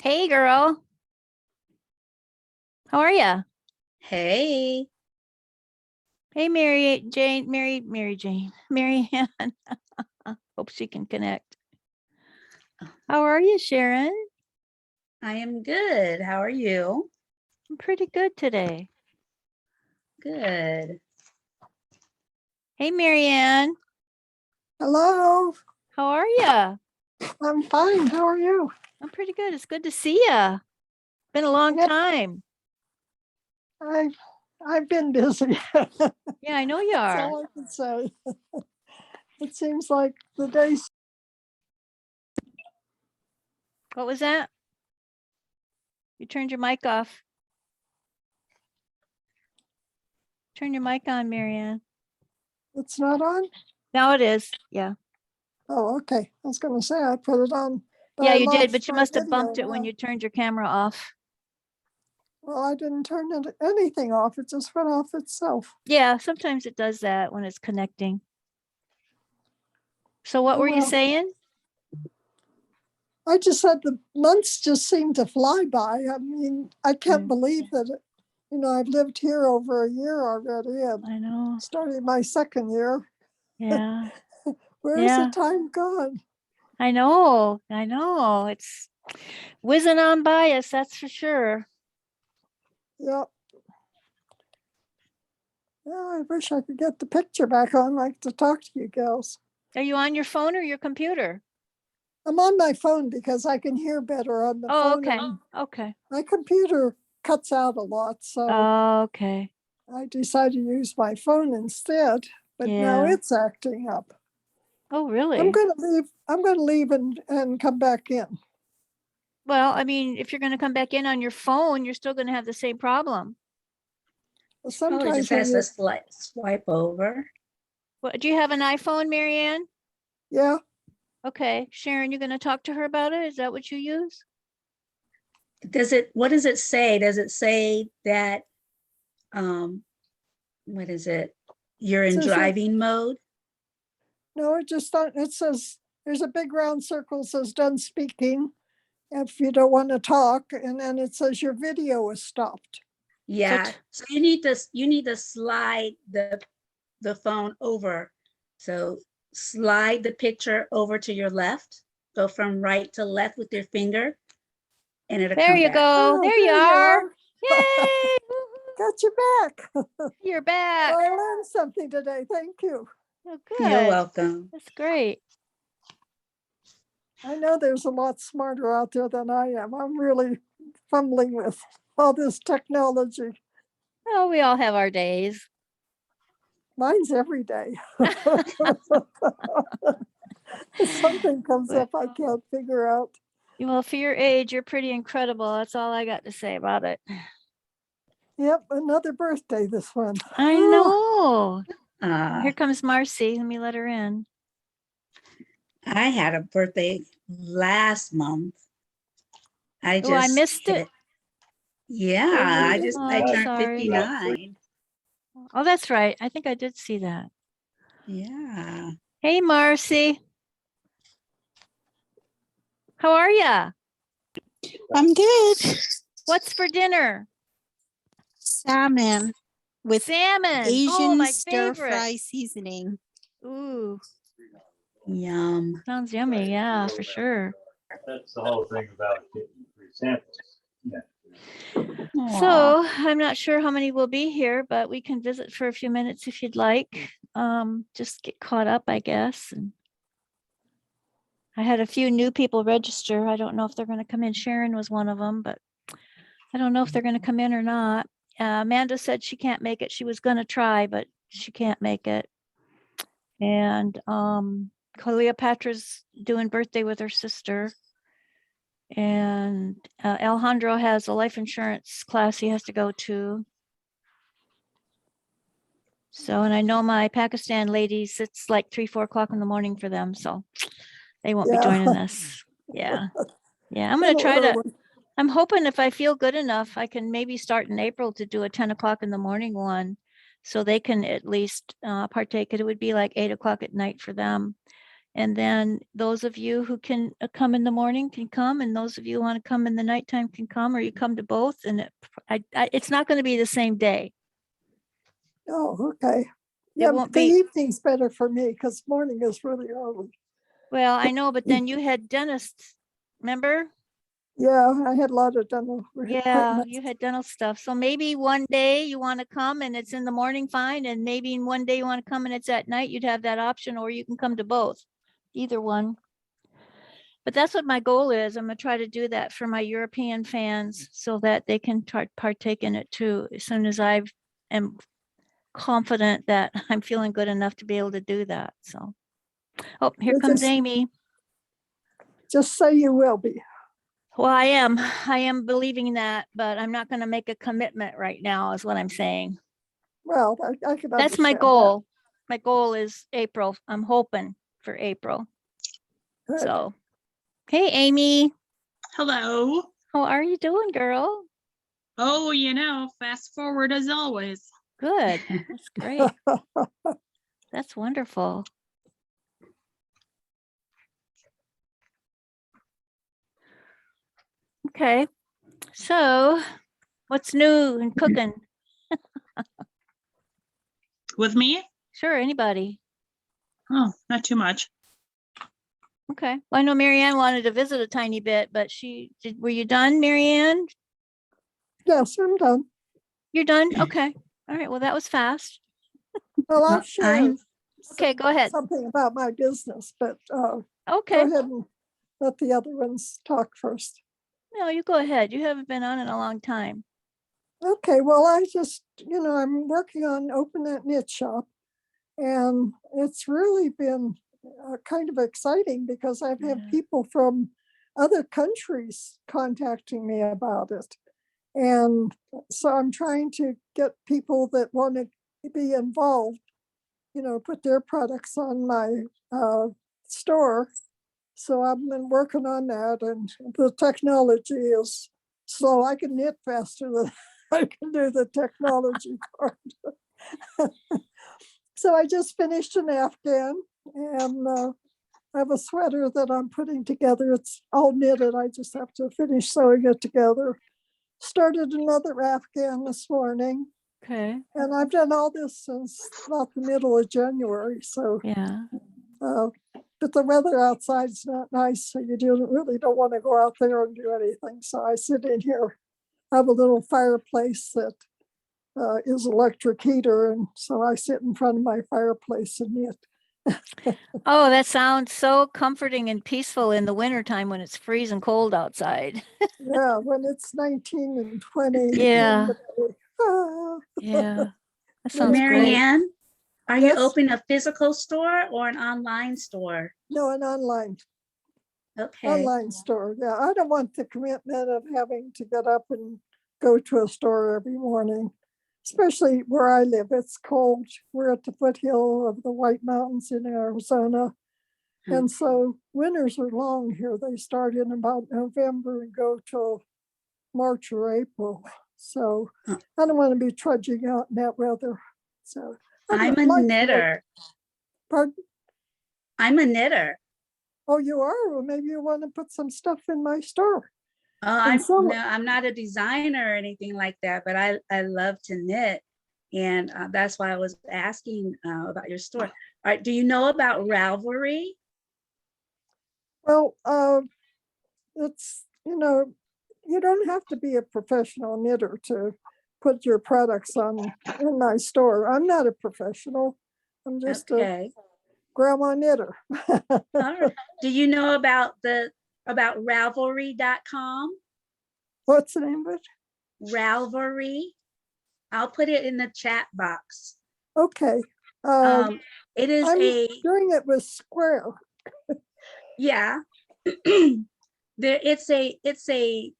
Hey, girl. How are you? Hey, Hey, Mary Jane, Mary Jane, Mary Ann. Hope she can connect. How are you, Sharon? I am good. How are you? I'm pretty good today. Good. Hey, Mary Ann. Hello, How are you? I'm fine. How are you? I'm pretty good. It's good to see you. Been a long Yep. time. I've been busy. Yeah, I know you That's are. all I can say. It seems like the days. What was that? You turned your mic off. Turn your mic on, Mary Ann. It's not on. Now it is. Yeah. Oh, okay. I was going to say I put it on. Yeah, I you did, lost but you my must have video bumped it when now. you turned your camera off. Well, I didn't turn anything off. It just went off itself. Yeah, sometimes it does that when it's connecting. So what Oh, were you well. saying? I just said the months just seem to fly by. I mean, I can't believe that. I've lived here over a year already, and I know. starting my second year. Yeah. Where's Yeah. the time gone? I know. It's whizzing on by us, that's for sure. Yeah. Yeah, I wish I could get the picture back on, like to talk to you girls. Are you on your phone or your computer? I'm on my phone because I can hear better on the Oh, phone. okay. And Okay. my computer cuts out a lot, so Okay. I decided to use my phone instead. But now Yeah. it's acting up. Oh, I'm really? going to leave. I'm going to leave and come back in. Well, I mean, if you're going to come back in on your phone, you're still going to have the same problem. Well, Probably sometimes just when has you, to swipe over. What, do you have an iPhone, Mary Ann? yeah, Okay. Sharon, you're going to talk to her about it? Is that what you use? What does it say? Does it say that, what is it? You're in says driving mode? no, it just don't. It says there's a big round circle says done speaking. If you don't want to talk, and then it says your video is stopped. Yeah. So you need to slide the phone over. So slide the picture over to your left. Go from right to left with your finger, and it'll There come you back. go. Oh, There you are. Yay! Got you back. You're back. I learned something today. Thank you. Oh, You're good. welcome. That's great. I know there's a lot smarter out there than I am. I'm really fumbling with all this technology. Oh, we all have our days. Mine's every day. Something comes up I can't figure out. Well, for your age, you're pretty incredible. That's all I got to say about it. Yep, another birthday, this one. I know. Uh, Here comes Marcy. Let me let her in. I had a birthday last month. I Oh, I just missed it. Yeah, I Oh, turned sorry. 59. Oh, that's right. I think I did see that. Yeah. Hey, Marcy. How are ya? I'm good. What's for dinner? Salmon with Salmon. Asian my stir favorite. fry seasoning. Ooh, Yum. sounds yummy. Yeah, for sure. That's the whole thing about getting free samples. Yeah. So I'm not sure how many will be here, but we can visit for a few minutes if you'd like. Just get caught up, I guess. And I had a few new people register. I don't know if they're going to come in. Sharon was one of them, but I don't know if they're going to come in or not. Amanda said she can't make it. She was going to try, but she can't make it. And Cleopatra's doing birthday with her sister. And Alejandro has a life insurance class he has to go to. So, and I know my Pakistan ladies, it's like 3-4 o'clock in the morning for them. So they won't be joining us. Yeah. Yeah. I'm going to try to, I'm hoping if I feel good enough, I can maybe start in April to do a 10 o'clock in the morning one. So they can at least partake. It would be like 8 o'clock at night for them. And then those of you who can come in the morning can come, and those of you who want to come in the nighttime can come, or you come to both. And it's not going to be the same day. Oh, okay. Yeah, won't the be- evening's better for me because morning is really early. Well, I know, but then you had dentists, remember? Yeah, I had a lot of dental Yeah, appointments. you had dental stuff. So maybe one day you want to come and it's in the morning, fine. And maybe in one day you want to come and it's at night, you'd have that option, or you can come to both, either one. But that's what my goal is. I'm gonna try to do that for my European fans so that they can partake in it too, as soon as I am confident that I'm feeling good enough to be able to do that. So, oh, here You comes just- Amy. Just say you will be. Well, I am believing that, but I'm not gonna make a commitment right now, is what I'm saying. Well, I can That's my understand that. goal. My goal is April. I'm hoping for April. Good. So, hey, Amy, Hello. how are you doing, girl? Oh, fast forward as always. Good. That's great. That's wonderful. Okay. So, what's new and cooking? With me? Sure, anybody. Oh, not too much. Okay. Well, I know Marianne wanted to visit a tiny bit, but were you done, Marianne? Yes, I'm done. You're done? Okay. All right. Well, that was fast. Well, I'll Well, share I'm- Okay, go ahead. something about my business, but Okay. go ahead and let the other ones talk first. No, you go ahead. You haven't been on in a long time. Okay, well, I just, I'm working on opening that knit shop, and it's really been kind of exciting because I've had Yeah. people from other countries contacting me about it. And so I'm trying to get people that want to be involved, put their products on my store. So I've been working on that, and the technology is slow. I can knit faster than I can do the technology part. So I just finished an Afghan, and I have a sweater that I'm putting together. It's all knitted. I just have to finish sewing it together. Started another Afghan this morning, Okay. and I've done all this since about the middle of January. So, Yeah. but the weather outside's not nice, so you really don't want to go out there and do anything. So I sit in here. I have a little fireplace that is electric heater, and so I sit in front of my fireplace and knit. Oh, that sounds so comforting and peaceful in the wintertime when it's freezing cold outside. Yeah, when it's 19 and 20. Yeah. Ah, Yeah. That sounds great. Marianne, are you Yes? opening a physical store or an online store? no, an online Okay. store. Yeah, I don't want the commitment of having to get up and go to a store every morning, especially where I live. It's cold. We're at the foothill of the White Mountains in Arizona. And so winters are long here. They start in about November and go till March or April. So I don't want to be trudging out in that weather. So I'm a like to knitter. Pardon? I'm a knitter. Oh, you are? Well, maybe you want to put some stuff in my store. I'm not a designer or anything like that, but I love to knit. And that's why I was asking about your store. All right, do you know about Ravelry? Well, it's, you don't have to be a professional knitter to put your products on in my store. I'm not a professional. I'm just a Okay. grandma knitter. All right. Do you know about Ravelry.com? What's the name of it? Ravelry. I'll put it in the chat box. Okay. It is I'm a doing it with Square. yeah. It's a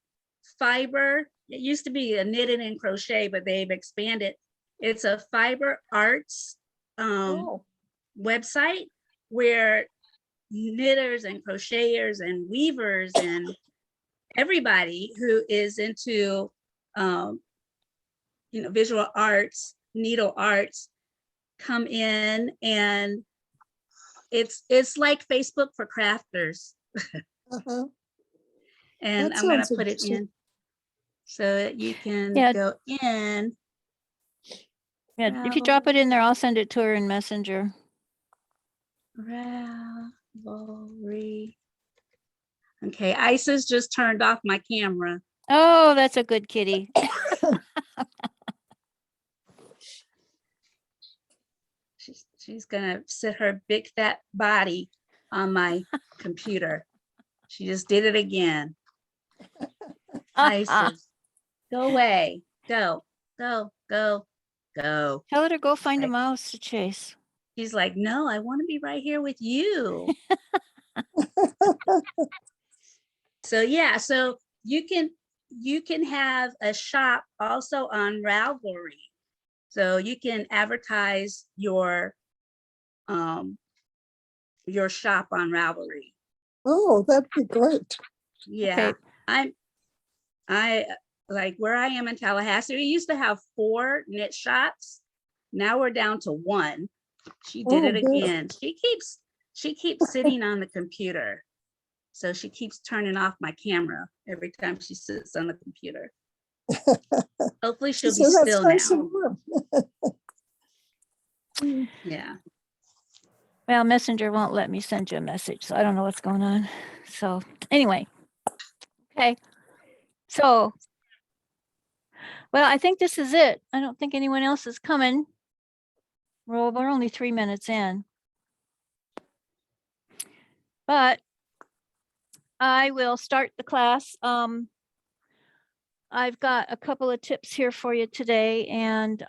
fiber. It used to be a knitting and crochet, but they've expanded. It's a fiber arts Oh, website where knitters and crocheters and weavers and everybody who is into visual arts, needle arts, come in and It's like Facebook for crafters. Uh-huh. And That I'm gonna sounds put it interesting. in so that you can Yeah. go in. Yeah, if you drop it in there, I'll send it to her in Messenger. Ravelry. Okay, Isis just turned off my camera. Oh, that's a good kitty. She's gonna sit her big fat body on my computer. She just did it again. Isis, go away. Go, go, go, go. Tell her to go find a Right. mouse to chase. She's like, no, I want to be right here with you. So yeah, so you can have a shop also on Ravelry. So you can advertise your shop on Ravelry. Oh, that'd be great. Yeah. Okay. I like where I am in Tallahassee, we used to have 4 knit shops. Now we're down to 1. She did Oh, it good. again. She keeps sitting on the computer. So she keeps turning off my camera every time she sits on the computer. Hopefully she'll be So that's still nice now. and warm. Yeah. Well, Messenger won't let me send you a message, so I don't know what's going on. So anyway, okay. So, well, I think this is it. I don't think anyone else is coming. Well, we're only 3 minutes in. But I will start the class. I've got a couple of tips here for you today. And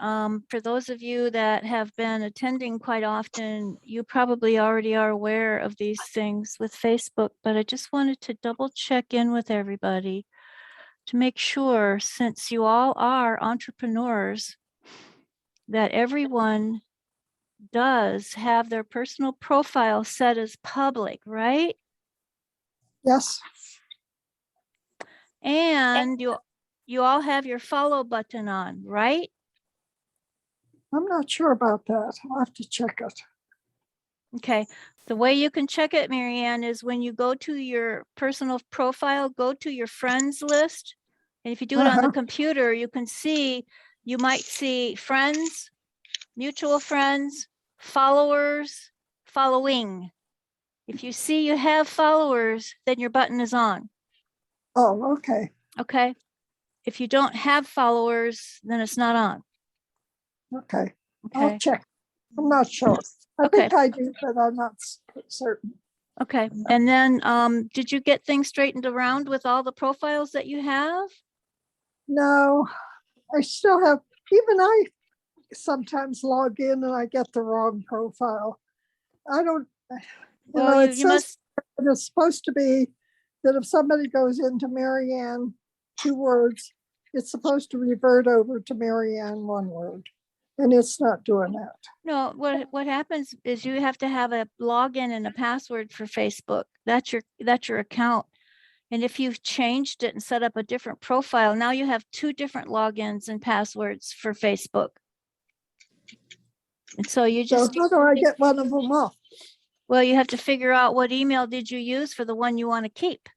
for those of you that have been attending quite often, you probably already are aware of these things with Facebook, but I just wanted to double check in with everybody to make sure, since you all are entrepreneurs, that everyone does have their personal profile set as public, right? Yes, And you all have your follow button on, right? I'm not sure about that. I'll have to check it. Okay, the way you can check it, Marianne, is when you go to your personal profile, go to your friends list. And if you do it on the computer, you can see, you might see friends, mutual friends, followers, following. If you see you have followers, then your button is on, Oh, okay. okay? If you don't have followers, then it's not on, Okay. I'll okay? check. I'm not sure. I Okay. think I do, but I'm not certain. Okay, and then did you get things straightened around with all the profiles that you have? No, I still have, even I sometimes log in and I get the wrong profile. I don't, Well, it you says must, it's supposed to be that if somebody goes into Marianne, 2 words, it's supposed to revert over to Marianne, 1 word. And it's not doing that. no, what happens is you have to have a login and a password for Facebook. That's your account. And if you've changed it and set up a different profile, now you have 2 different logins and passwords for Facebook. And so you So just, how do I get one of them off? well, you have to figure out what email did you use for the one you want to keep.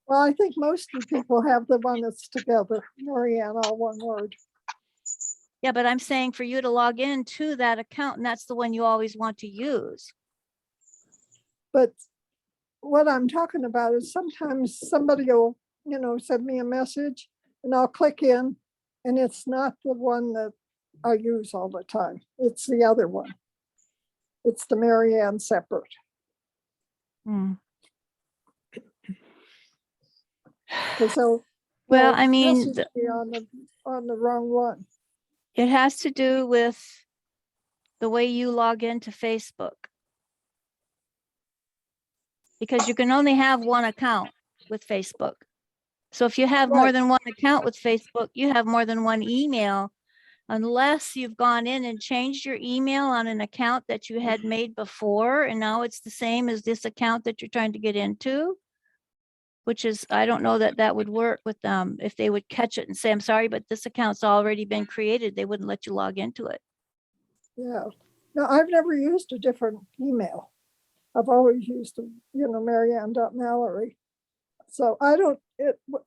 Well, I think most of the people have the one that's together, Marianne, all 1 word. Yeah, but I'm saying for you to log in to that account, and that's the one you always want to use. But what I'm talking about is sometimes somebody will, send me a message and I'll click in and it's not the one that I use all the time. It's the other one. It's the Marianne separate. Hmm. Because they'll Well, I mean, message me on the wrong one. it has to do with the way you log into Facebook. Because you can only have 1 account with Facebook. So if you have more Right. than 1 account with Facebook, you have more than 1 email, unless you've gone in and changed your email on an account that you had made before, and now it's the same as this account that you're trying to get into, which is, I don't know that that would work with them. If they would catch it and say, I'm sorry, but this account's already been created, they wouldn't let you log into it. Yeah. No, I've never used a different email. I've always used, Marianne.Mallory. So I don't,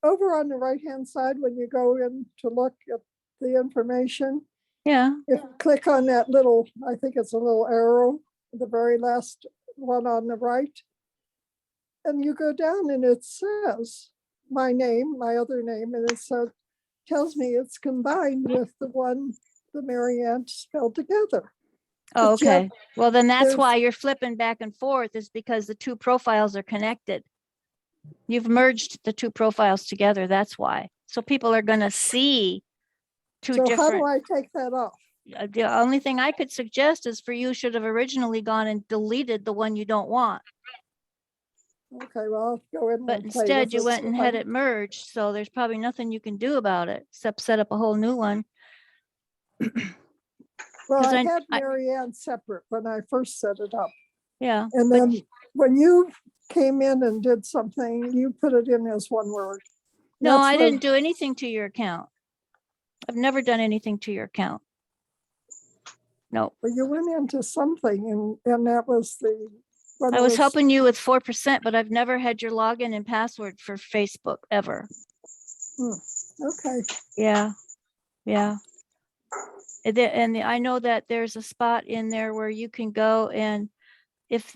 over on the right-hand side, when you go in to look at the information, Yeah. if you click on that little, I think it's a little arrow, the very last one on the right, and you go down and it says my name, my other name, and it says, tells me it's combined with the one, the Marianne spelled together. Oh, But yet okay. Well, then that's there's- why you're flipping back and forth, is because the two profiles are connected. You've merged the two profiles together. That's why. So people are going to see two So how do different. I take that off? The only thing I could suggest is for you should have originally gone and deleted the one you don't want, Okay, well, I'll go in but and play instead with you it, went see and if I had can- it merged. So there's probably nothing you can do about it except set up a whole new one. Well, 'cause I I- had I- Marianne separate when I first set it up. Yeah. And but- then when you came in and did something, you put it in as one word. No, That's I what- didn't do anything to your account. I've never done anything to your account. No, Well, you went into something and that was the. when I it was helping you with 4%, but I've never had your login and password for Facebook ever. Okay, Yeah, yeah. I know that there's a spot in there where you can go and if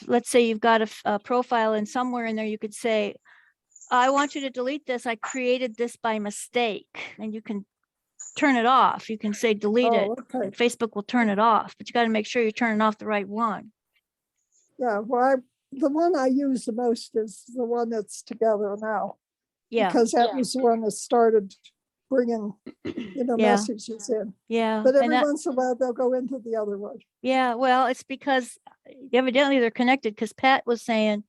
let's say you've got a profile and somewhere in there you could say, I want you to delete this. I created this by mistake, and you can turn it off. You can say delete it. oh, okay, and Facebook will turn it off, but you got to make sure you're turning off the right one. yeah, well, the one I use the most is the one that's together now. Yeah, Because that was the one that started bringing, Yeah. messages in. yeah. But and every that- once in a while, they'll go into the other one. Yeah, well, it's because evidently they're connected because Pat was saying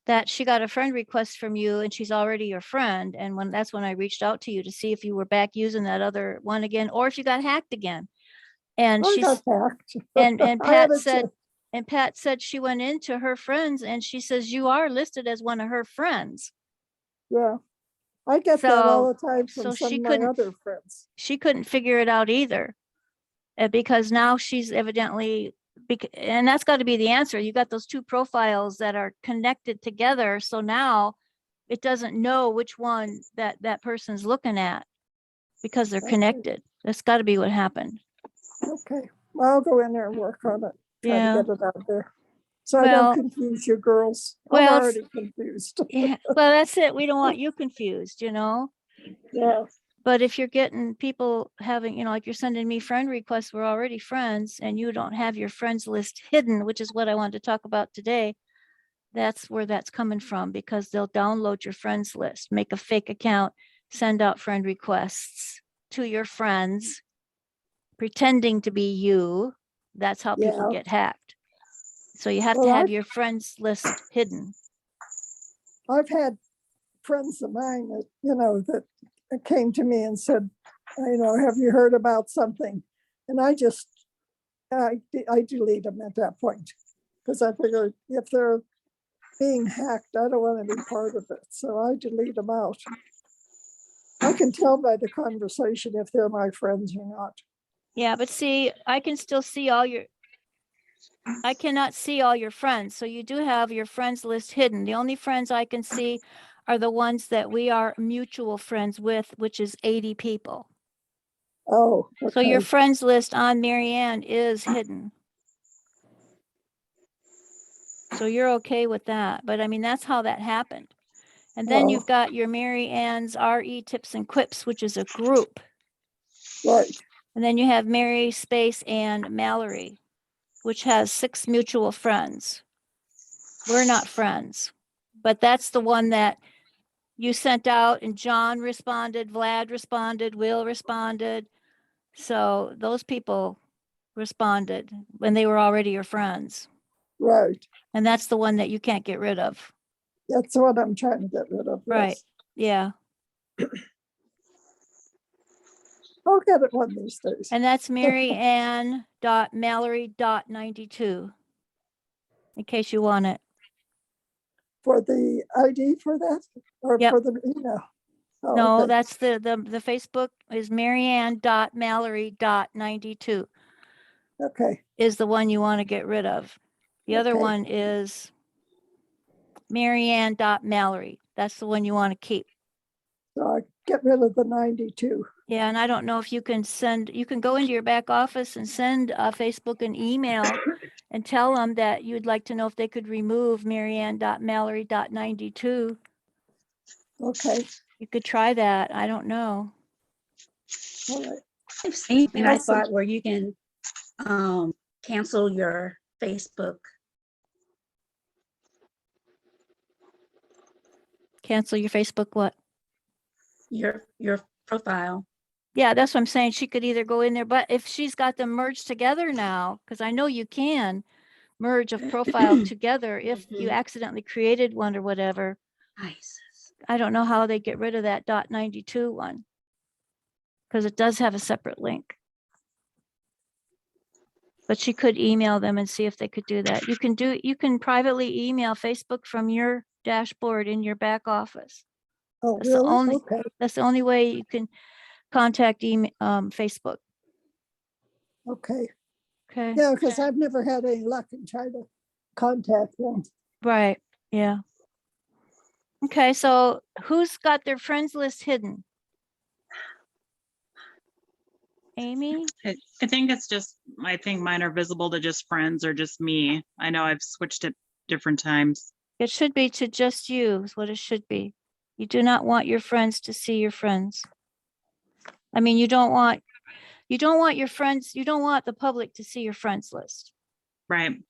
that she got a friend request from you and she's already your friend. And that's when I reached out to you to see if you were back using that other one again or if you got hacked again. And I she's got hacked. and I Pat had it said too. and Pat said she went into her friends and she says you are listed as one of her friends. Yeah, I get that all So- the time so from some she of my couldn't other friends. She couldn't figure it out either. Because now she's evidently, and that's got to be the answer. You got those two profiles that are connected together. So now it doesn't know which one that person's looking at because they're Okay. connected. That's got to be what happened. Okay, well, I'll go in there and work on it. Try Yeah. to get it out there. So I Well- don't confuse you girls. well, I'm it's- already confused. Yeah, well, that's it. We don't want you confused, Yeah, But if you're getting people having, like you're sending me friend requests, we're already friends and you don't have your friends list hidden, which is what I wanted to talk about today. That's where that's coming from because they'll download your friends list, make a fake account, send out friend requests to your friends, pretending to be you. That's how people Yeah. get hacked. So you have to Well, have I've- your friends list hidden. I've had friends of mine that came to me and said, have you heard about something? And I delete them at that point because I figured if they're being hacked, I don't want to be part of it. So I delete them out. I can tell by the conversation if they're my friends or not. Yeah, but see, I can still see I cannot see all your friends. So you do have your friends list hidden. The only friends I can see are the ones that we are mutual friends with, which is 80 people. Oh, So your okay. friends list on Marianne is hidden. So you're okay with that. But I mean, that's how that happened. And then Oh. you've got your Mary Ann's RE Tips and Quips, which is a group. Right. And then you have Mary Space and Mallory, which has 6 mutual friends. We're not friends, but that's the one that you sent out and John responded, Vlad responded, Will responded. So those people responded when they were already your friends. Right. And that's the one that you can't get rid of. That's what I'm trying to get rid of. Right. yes. Yeah. I'll get it one of these days. And that's maryann.mallory.92 in case you want it. For the ID for that or Yep. for the email? Oh, No, okay. that's the Facebook is maryann.mallory.92. Okay, is the one you want to get rid of. The other Okay. one is Marianne.Mallory. That's the one you want to keep. so I get rid of the 92. Yeah, and I don't know if you can go into your back office and send Facebook an email and tell them that you'd like to know if they could remove Marianne.Mallory.92. Okay, You could try that. I don't know. all right. I've seen, and I Awesome. thought where you can cancel your Facebook. Cancel your Facebook what? Your profile. Yeah, that's what I'm saying. She could either go in there, but if she's got them merged together now, because I know you can merge a profile together if you Mhm. accidentally created one or whatever. Nice. I don't know how they get rid of that .92 one because it does have a separate link. But she could email them and see if they could do that. You can privately email Facebook from your dashboard in your back office. Oh, That's the really? only Okay, that's the only way you can contact Facebook. okay. Okay. Yeah, because I've never had any luck in trying to contact them. Right. Yeah. Okay. So who's got their friends list hidden? Amy? I think it's just, I think mine are visible to just friends or just me. I know I've switched it different times. It should be to just you is what it should be. You do not want your friends to see your friends. I mean, you don't want your friends, you don't want the public to see your friends list. Right.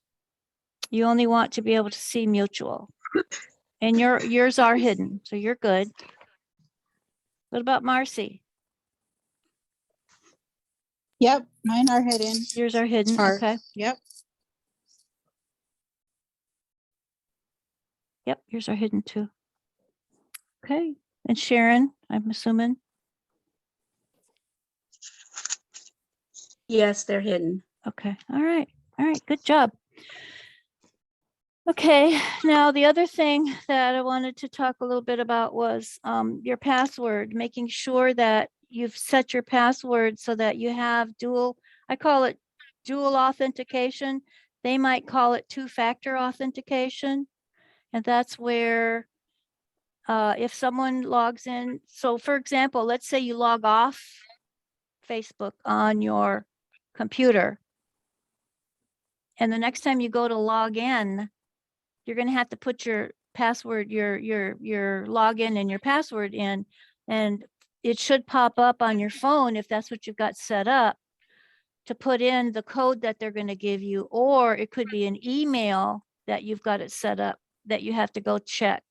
You only want to be able to see mutual. And yours are hidden, so you're good. What about Marcy? Yep, mine are hidden. Yours are hidden, Are- okay. Yep. Yep, yours are hidden too. Okay, and Sharon, I'm assuming. Yes, they're hidden. Okay, all right, good job. Okay, now the other thing that I wanted to talk a little bit about was your password, making sure that you've set your password so that you have I call it dual authentication. They might call it two-factor authentication. And that's where if someone logs in, so for example, let's say you log off Facebook on your computer. And the next time you go to log in, you're going to have to put your password, your login and your password in, and it should pop up on your phone if that's what you've got set up to put in the code that they're going to give you, or it could be an email that you've got it set up that you have to go check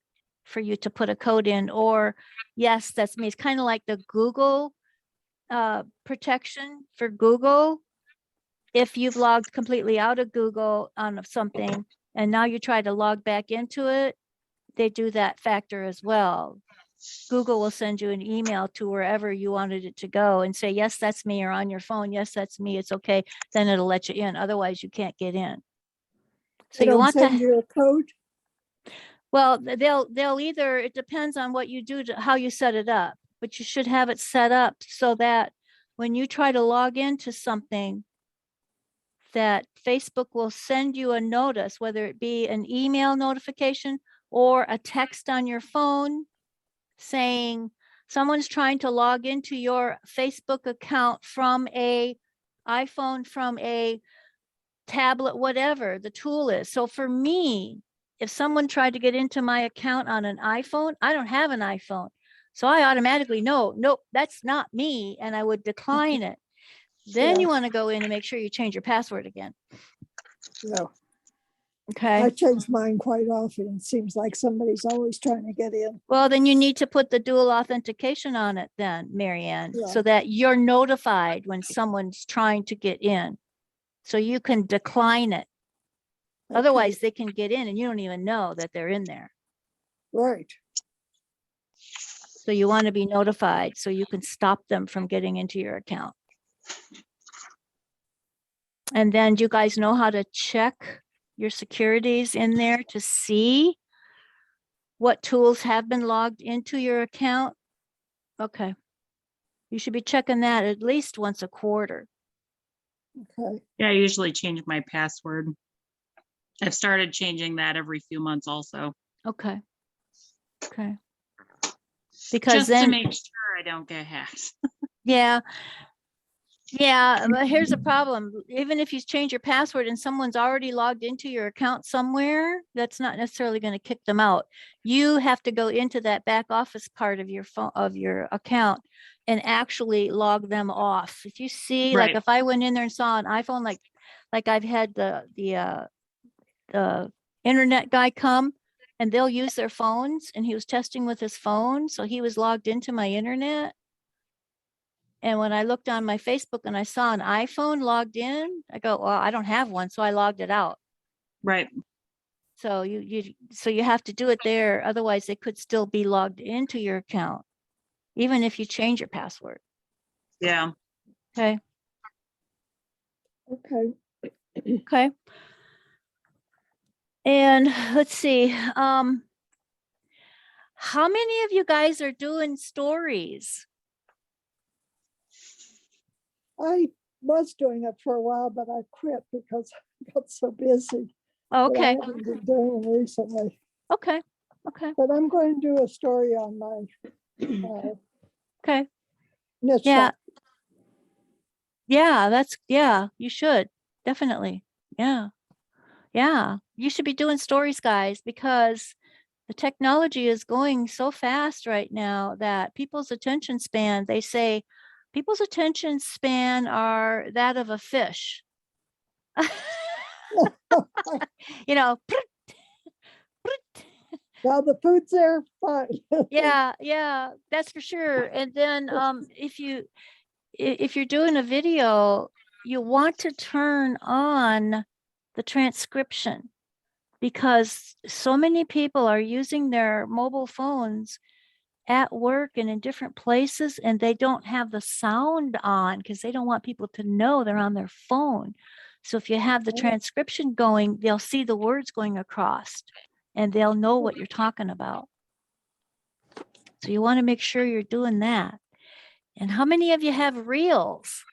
for you to put a code in, or yes, that's me. It's kind of like the Google protection for Google. If you've logged completely out of Google on something and now you try to log back into it, they do that factor as well. Google will send you an email to wherever you wanted it to go and say, yes, that's me, or on your phone, yes, that's me, it's okay. Then it'll let you in. Otherwise, you can't get in. So They you don't want send to, you a code? well, they'll either, it depends on what you do, how you set it up, but you should have it set up so that when you try to log into something, that Facebook will send you a notice, whether it be an email notification or a text on your phone saying someone's trying to log into your Facebook account from a iPhone, from a tablet, whatever the tool is. So for me, if someone tried to get into my account on an iPhone, I don't have an iPhone. So I automatically know, nope, that's not me. And I would decline it. Then Yeah. you want to go in and make sure you change your password again. No, Okay. I change mine quite often. It seems like somebody's always trying to get in. Well, then you need to put the dual authentication on it then, Marianne, Yeah. so that you're notified when someone's trying to get in. So you can decline it. Okay, Otherwise, they can get in and you don't even know that they're in there. right. So you want to be notified so you can stop them from getting into your account. And then do you guys know how to check your securities in there to see what tools have been logged into your account? Okay. You should be checking that at least once a quarter. Okay. Yeah, I usually change my password. I've started changing that every few months also, Okay. Okay. Because just to then, make sure I don't get hacked. yeah, yeah, but here's the problem. Even if you change your password and someone's already logged into your account somewhere, that's not necessarily going to kick them out. You have to go into that back office part of your phone, of your account, and actually log them off. If you see, like Right. if I went in there and saw an iPhone, like I've had the internet guy come and they'll use their phones, and he was testing with his phone. So he was logged into my internet. And when I looked on my Facebook and I saw an iPhone logged in, I go, well, I don't have one. So I logged it out. Right. So you have to do it there. Otherwise they could still be logged into your account, even if you change your password. Yeah. Okay. Okay. Okay. And let's see, how many of you guys are doing stories? I was doing it for a while, but I quit because I got so busy. But I Okay. haven't been doing them recently. Okay. Okay. But I'm going to do a story on my Okay. niche. Yeah. Yeah, you should. Definitely. Yeah. Yeah. You should be doing stories, guys, because the technology is going so fast right now that people's attention span, they say people's attention span are that of a fish. You know, Now the food's there, fine. yeah, that's for sure. And then if you're doing a video, you want to turn on the transcription, because so many people are using their mobile phones at work and in different places, and they don't have the sound on because they don't want people to know they're on their phone. So if you have the transcription going, they'll see the words going across and they'll know what you're talking about. So you want to make sure you're doing that. And how many of you have reels?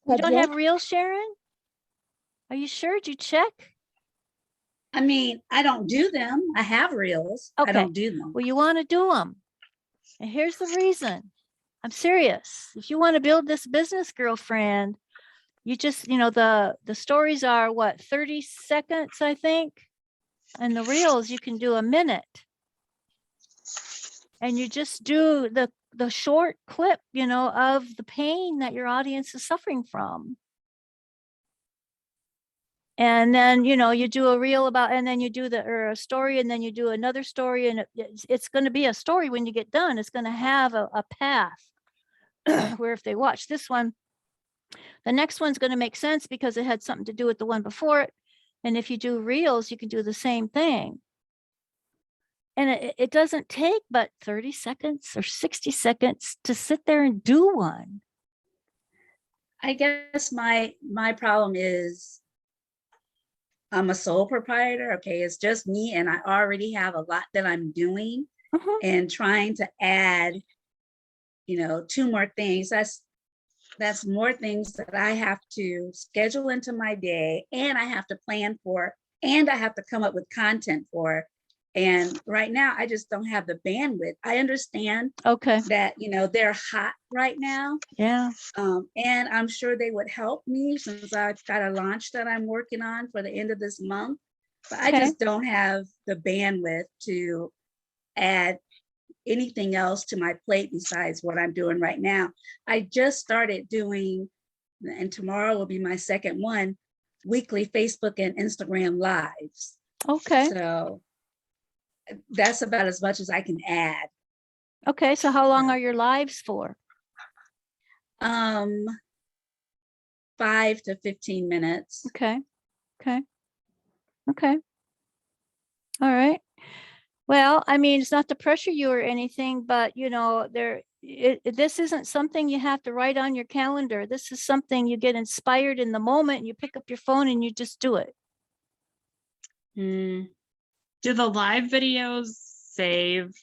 You don't have reels, Sharon? Are you sure? Did you check? I mean, I don't do them. I have reels. I Okay. don't do them. Well, you want to do them. And here's the reason. I'm serious. If you want to build this business, girlfriend, you just, the stories are what, 30 seconds, I think. And the reels, you can do a minute. And you just do the short clip, of the pain that your audience is suffering from. And then, you do a reel about, and then you do or a story, and then you do another story, and it's going to be a story when you get done. It's going to have a path where if they watch this one, the next one's going to make sense because it had something to do with the one before it. And if you do reels, you can do the same thing. And it doesn't take but 30 seconds or 60 seconds to sit there and do one. I guess my problem is I'm a sole proprietor. Okay, it's just me, and I already have a lot that I'm doing, and trying to add, 2 more things. That's more things that I have to schedule into my day, and I have to plan for, and I have to come up with content for. And right now, I just don't have the bandwidth. I understand that, they're hot right now. Yeah. And I'm sure they would help me since I've got a launch that I'm working on for the end of this month. But I just don't have the bandwidth to add anything else to my plate besides what I'm doing right now. I just started doing, and tomorrow will be my second one, weekly Facebook and Instagram lives. Okay. So that's about as much as I can add. Okay. So how long are your lives for? 5 to 15 minutes. Okay. Okay. Okay. All right. Well, I mean, it's not to pressure you or anything, but this isn't something you have to write on your calendar. This is something you get inspired in the moment, and you pick up your phone and you just do it. Do the live videos save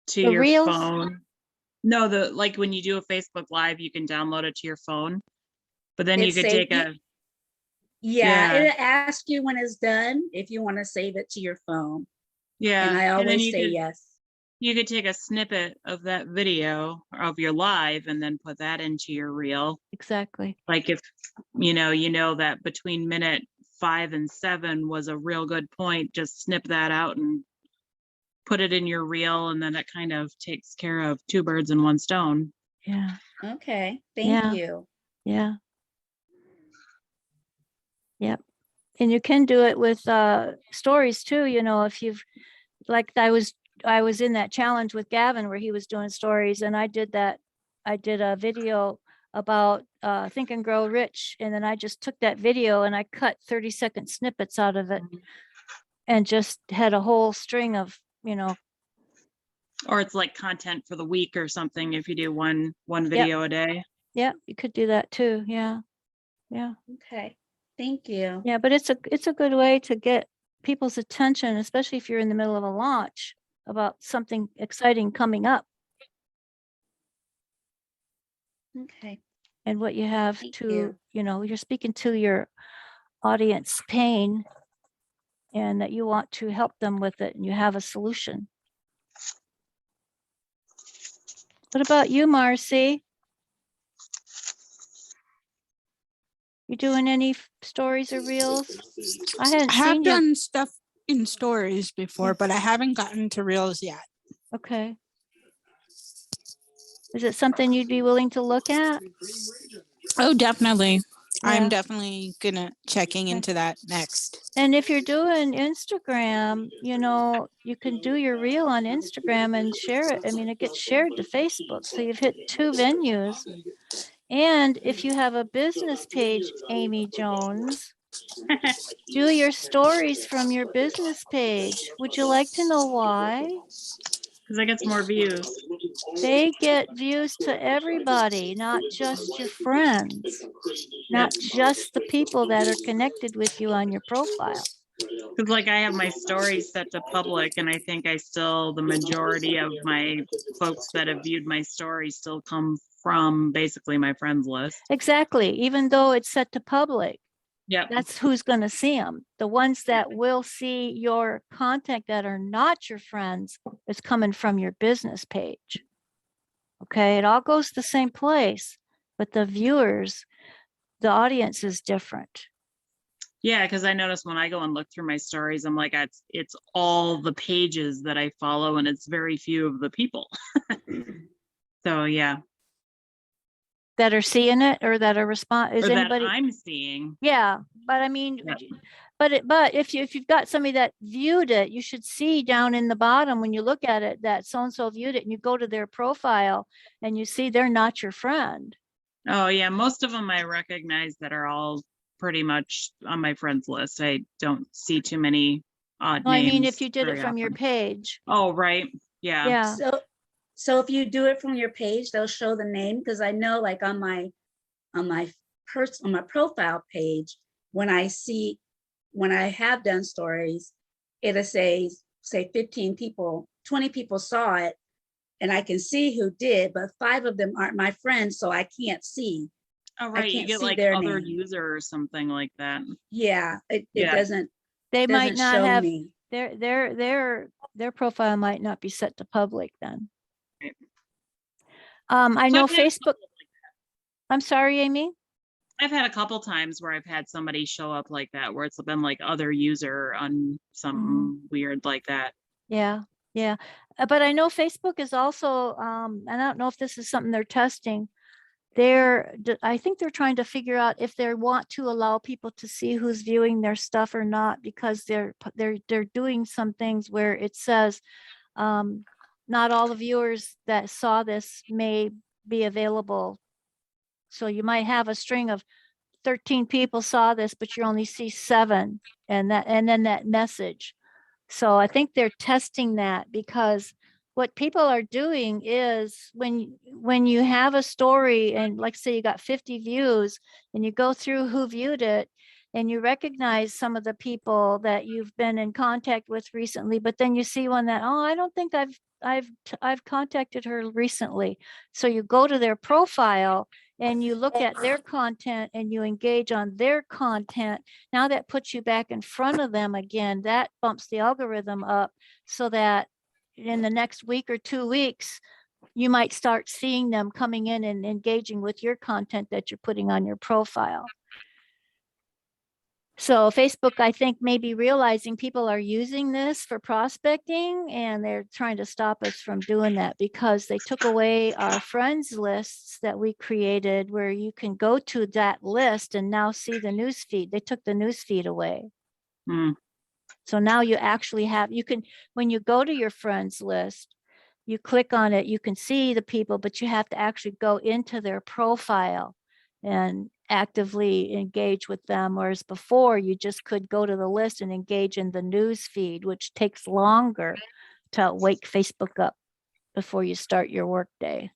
to The your reels? phone? No, like when you do a Facebook Live, you can download it to your phone, but then you It's could saved- take a, Yeah, Yeah. it'll ask you when it's done, if you want to save it to your phone. yeah. And I and then always you say could, yes. you could take a snippet of that video of your live and then put that into your reel. Exactly. Like if, you know that between minute 5 and 7 was a real good point, just snip that out and put it in your reel. And then it kind of takes care of 2 birds in 1 stone. Yeah. Okay, Yeah. thank you. Yeah. Yep. And you can do it with stories too, you know, if you've like I was in that challenge with Gavin where he was doing stories, and I did a video about Think and Grow Rich, and then I just took that video and I cut 30-second snippets out of it and just had a whole string of, you know, Or it's like content for the week or something if you do one video a day. yeah, you could do that too. Yeah. Yeah. Okay, thank you. Yeah, but it's a good way to get people's attention, especially if you're in the middle of a launch about something exciting coming up Okay, and what you have Thank to, you. you know, you're speaking to your audience pain and that you want to help them with it and you have a solution. What about you, Marcy? You doing any stories or reels? I hadn't I have seen you. done stuff in stories before, Yeah. but I haven't gotten to reels yet. Okay. Is it something you'd be willing to look at? Oh, definitely. Yeah. I'm definitely gonna checking Okay. into that next. And if you're doing Instagram, you know, you can do your reel on Instagram and share it. I mean, it gets shared to Facebook. So you've hit 2 venues. And if you have a business page, Amy Jones, do your stories from your business page. Would you like to know why? Because it gets more views. They get views to everybody, not just your friends, not just the people that are connected with you on your profile. Because like I have my stories set to public, and I think the majority of my folks that have viewed my story still come from basically my friends list. Exactly. Even though it's set to public, Yep. that's who's going to see them. The ones that will see your content that are not your friends is coming from your business page. Okay. It all goes to the same place, but the viewers, the audience is different. Yeah, because I notice when I go and look through my stories, I'm like, it's all the pages that I follow, and it's very few of the people. So yeah, That are seeing it or that are is or that anybody? I'm seeing. Yeah, but I mean, Yep. but if you've got somebody that viewed it, you should see down in the bottom when you look at it that so and so viewed it, and you go to their profile and you see they're not your friend. Oh yeah, most of them I recognize that are all pretty much on my friends list. I don't see too many odd No, I names. mean, if you did it very from your often. page. Oh right, yeah. Yeah. So if you do it from your page, they'll show the name, because I know like on my profile page, when I have done stories, it'll say 15 people, 20 people saw it, and I can see who did, but 5 of them aren't my friends, so I can't see. Oh right, you can't get see like their other name. user or something like that. Yeah, it Yeah. doesn't They might not show have me. their profile might not be set to public then. Right. I So know I've had a Facebook. couple like that. I'm sorry, Amy. I've had a couple times where I've had somebody show up like that, where it's been like other user on something weird like that. Yeah, yeah. But I know Facebook is also, and I don't know if this is something they're testing. I think they're trying to figure out if they want to allow people to see who's viewing their stuff or not, because they're doing some things where it says, not all the viewers that saw this may be available. So you might have a string of 13 people saw this, but you only see 7, and then that message. So I think they're testing that, because what people are doing is when you have a story and like say you got 50 views and you go through who viewed it and you recognize some of the people that you've been in contact with recently, but then you see one that, oh, I don't think I've contacted her recently. So you go to their profile and you look at their content and you engage on their content. Now that puts you back in front of them again. That bumps the algorithm up so that in the next week or 2 weeks, you might start seeing them coming in and engaging with your content that you're putting on your profile. So Facebook, I think, may be realizing people are using this for prospecting, and they're trying to stop us from doing that because they took away our friends lists that we created where you can go to that list and now see the news feed. They took the news feed away. Hmm. So now you actually have, you can, when you go to your friends list, you click on it, you can see the people, but you have to actually go into their profile and actively engage with them. Whereas before you just could go to the list and engage in the news feed, which takes longer to wake Facebook up before you start your workday.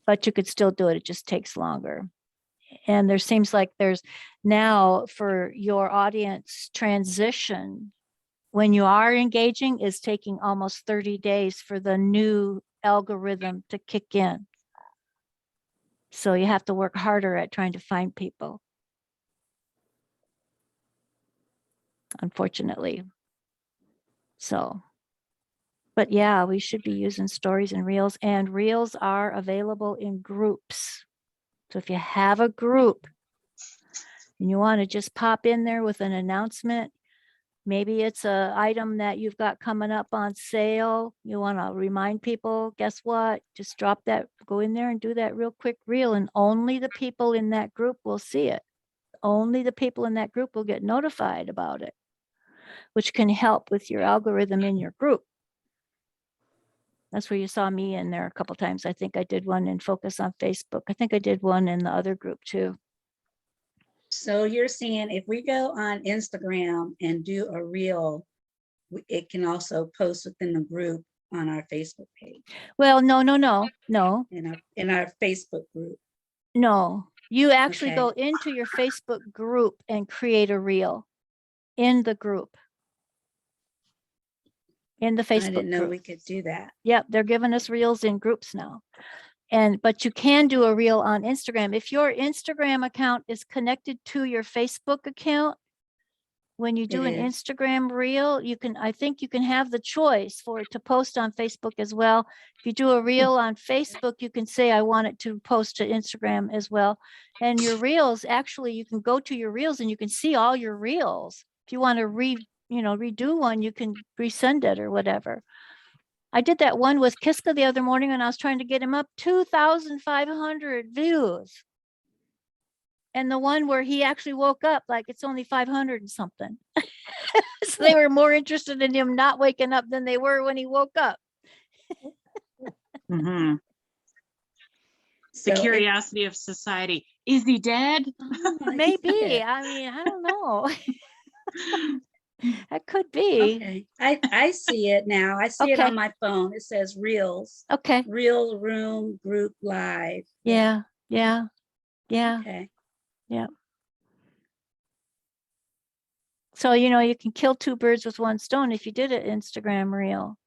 But you could still do it. It just takes longer. And there seems like there's now for your audience transition, when you are engaging, is taking almost 30 days for the new algorithm to kick in. So you have to work harder at trying to find people, unfortunately. So, but yeah, we should be using stories and reels are available in groups. So if you have a group and you want to just pop in there with an announcement, maybe it's a item that you've got coming up on sale. You want to remind people, guess what? Just drop that, go in there and do that real quick reel, and only the people in that group will see it. Only the people in that group will get notified about it, which can help with your algorithm in your group. That's where you saw me in there a couple times. I think I did one in Focus on Facebook. I think I did one in the other group too. So you're saying if we go on Instagram and do a reel, it can also post within the group on our Facebook page, Well, no. in our Facebook group. No, you actually Okay. go into your Facebook group and create a reel in the group. In the I Facebook didn't know group. we could do that. Yep, they're giving us reels in groups now. But you can do a reel on Instagram. If your Instagram account is connected to your Facebook account, when you do It an is. Instagram reel, I think you can have the choice for it to post on Facebook as well. If you do a reel on Facebook, you can say, I want it to post to Instagram as well. And your reels, actually, you can go to your reels and you can see all your reels. If you want to redo one, you can resend it or whatever. I did that one with Kiska the other morning and I was trying to get him up 2,500 views. And the one where he actually woke up, like it's only 500 and something. So they were more interested in him not waking up than they were when he woke up. Mhm. So The if- curiosity of society. Is he dead? Oh, Maybe. yeah. I mean, I don't know. That could be. Okay, I see it now. I see it Okay. on my phone. It says Reels, Okay. Reel Room Group Live. Yeah. Okay. So, you can kill two birds with one stone if you did an Instagram reel.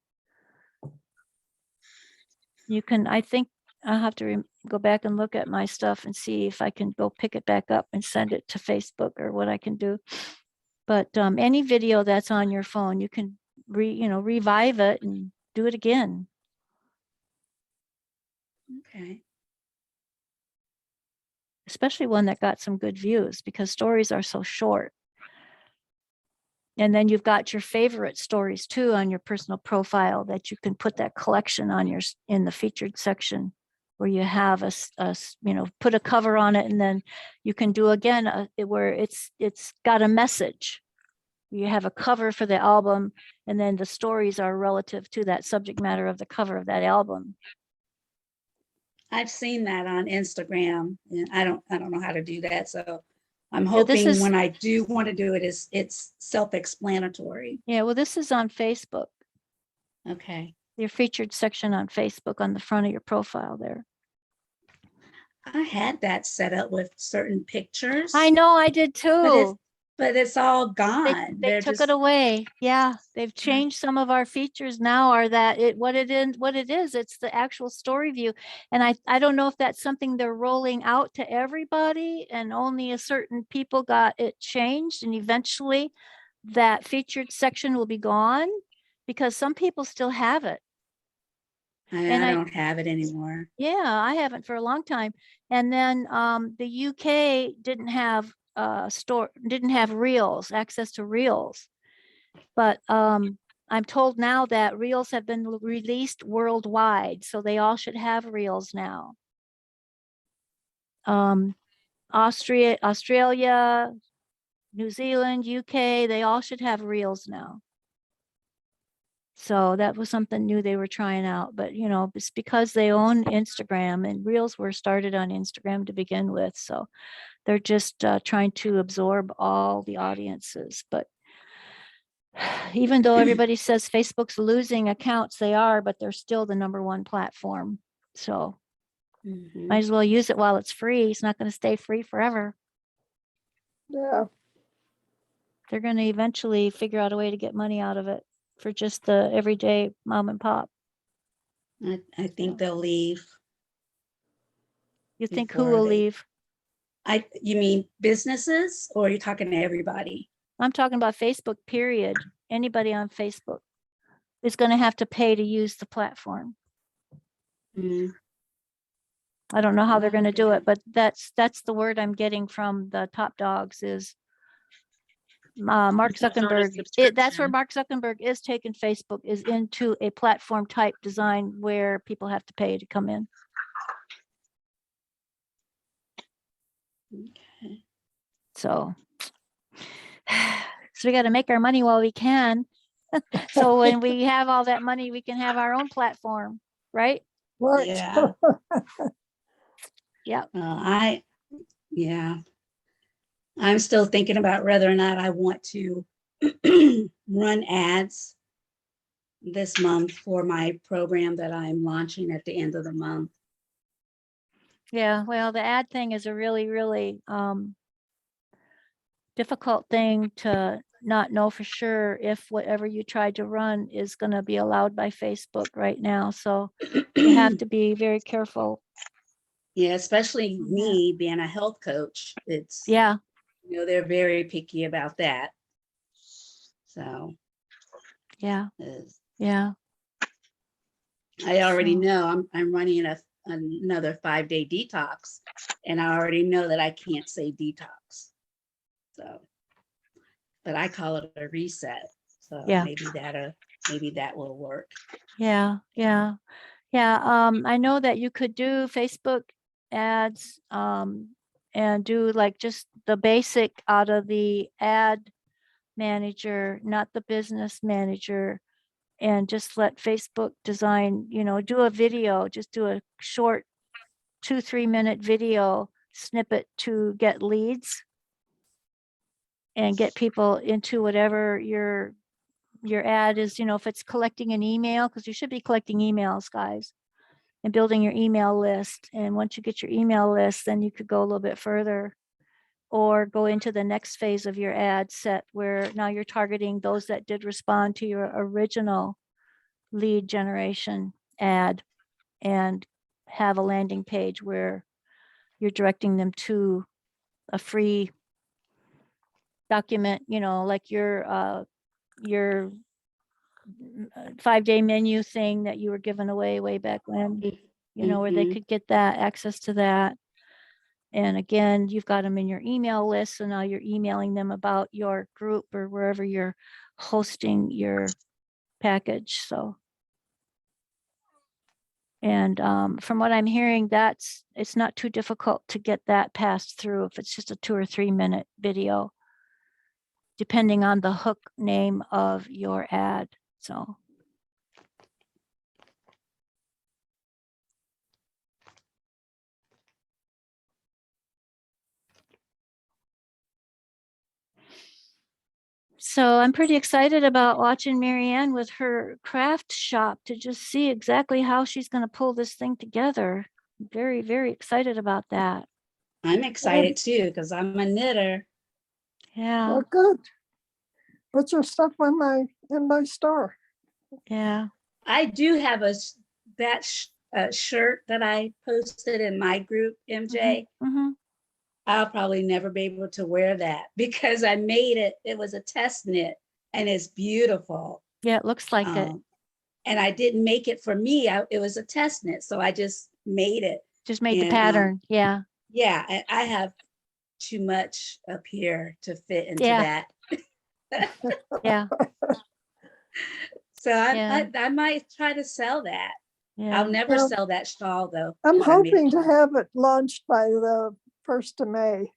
You can, I think I'll have to go back and look at my stuff and see if I can go pick it back up and send it to Facebook or what I can do. But any video that's on your phone, you can revive it and do it again. Okay. Especially one that got some good views because stories are so short. And then you've got your favorite stories too on your personal profile that you can put that collection on in the featured section where you have put a cover on it, and then you can do again where it's got a message. You have a cover for the album, and then the stories are relative to that subject matter of the cover of that album. I've seen that on Instagram, and I don't know how to do that. So I'm Yeah, this hoping is- when I do want to do it, it's self-explanatory. Yeah, well, this is on Facebook. Okay. Your featured section on Facebook on the front of your profile there. I had that set up with certain pictures. I know I did But it's, too. but it's all They, gone. they They're took just, it away. Yeah, they've changed some of our features now are that what it is, it's the actual story view. And I don't know if that's something they're rolling out to everybody and only a certain people got it changed and eventually that featured section will be gone because some people still have it. And I I, don't have it anymore. yeah, I haven't for a long time. And then the UK didn't have reels, access to reels. But I'm told now that reels have been released worldwide, so they all should have reels now. Australia, New Zealand, UK, they all should have reels now. So that was something new they were trying out, but you know, it's because they own Instagram and reels were started on Instagram to begin with. So they're just trying to absorb all the audiences. But even though everybody says Facebook's losing accounts, they are, but they're still the #1 platform. So Mhm. might as well use it while it's free. It's not going to stay free forever. Yeah, They're going to eventually figure out a way to get money out of it for just the everyday mom and pop. I think they'll leave. You think who Before will they- leave? You mean businesses or are you talking to everybody? I'm talking about Facebook, period. Anybody on Facebook is going to have to pay to use the platform. Mm, I don't know how they're going to do Okay. it, but that's the word I'm getting from the top dogs is Mark Some sort of Zuckerberg. That's where subscription. Mark Zuckerberg is taking Facebook is into a platform type design where people have to pay to come in. Okay. So we got to make our money while we can. So when we have all that money, we can have our own platform, right? right. Yeah. Yeah. Yeah. I'm still thinking about whether or not I want to run ads this month for my program that I'm launching at the end of the month. Yeah. Well, the ad thing is a really, really difficult thing to not know for sure if whatever you tried to run is going to be allowed by Facebook right now. So you have to be very careful. Yeah, especially on that. me being a health coach. It's, Yeah. they're very picky about that. So Yeah. it's- Yeah. I already So- know I'm running another 5-day detox, and I already know that I can't say detox. So, but I call it a reset. So Yeah. maybe that will work. Yeah. Yeah. Yeah. I know that you could do Facebook ads and do like just the basic out of the ad manager, not the business manager, and just let Facebook design, do a video, just do a short 2-3 minute video snippet to get leads and get people into whatever your ad is, if it's collecting an email, because you should be collecting emails, guys, and building your email list. And once you get your email list, then you could go a little bit further or go into the next phase of your ad set where now you're targeting those that did respond to your original lead generation ad and have a landing page where you're directing them to a free document, like your 5-day menu thing that you were giving away way back when, where they Mhm. could get that access to that. And again, you've got them in your email list. So now you're emailing them about your group or wherever you're hosting your package. So, and from what I'm hearing, it's not too difficult to get that passed through if it's just a 2 or 3 minute video, depending on the hook name of your ad. So. So I'm pretty excited about watching Marianne with her craft shop to just see exactly how she's going to pull this thing together. very, very excited about that. I'm excited too, because I'm a knitter. Yeah, Well, good. Put your stuff in my store. yeah. I do have a shirt that I posted in my group, MJ. Mm-hmm. I'll probably never be able to wear that because I made it. It was a test knit and it's beautiful. Yeah, it looks like it. And I didn't make it for me. It was a test knit. So I just made it. Just made the and, pattern. Yeah, Yeah, I have too much up here to fit into Yeah. that. yeah, So Yeah. I might try to sell that. yeah. I'll never Well, sell that shawl though. I'm 'cause I made hoping it. to have it launched by the 1st of May.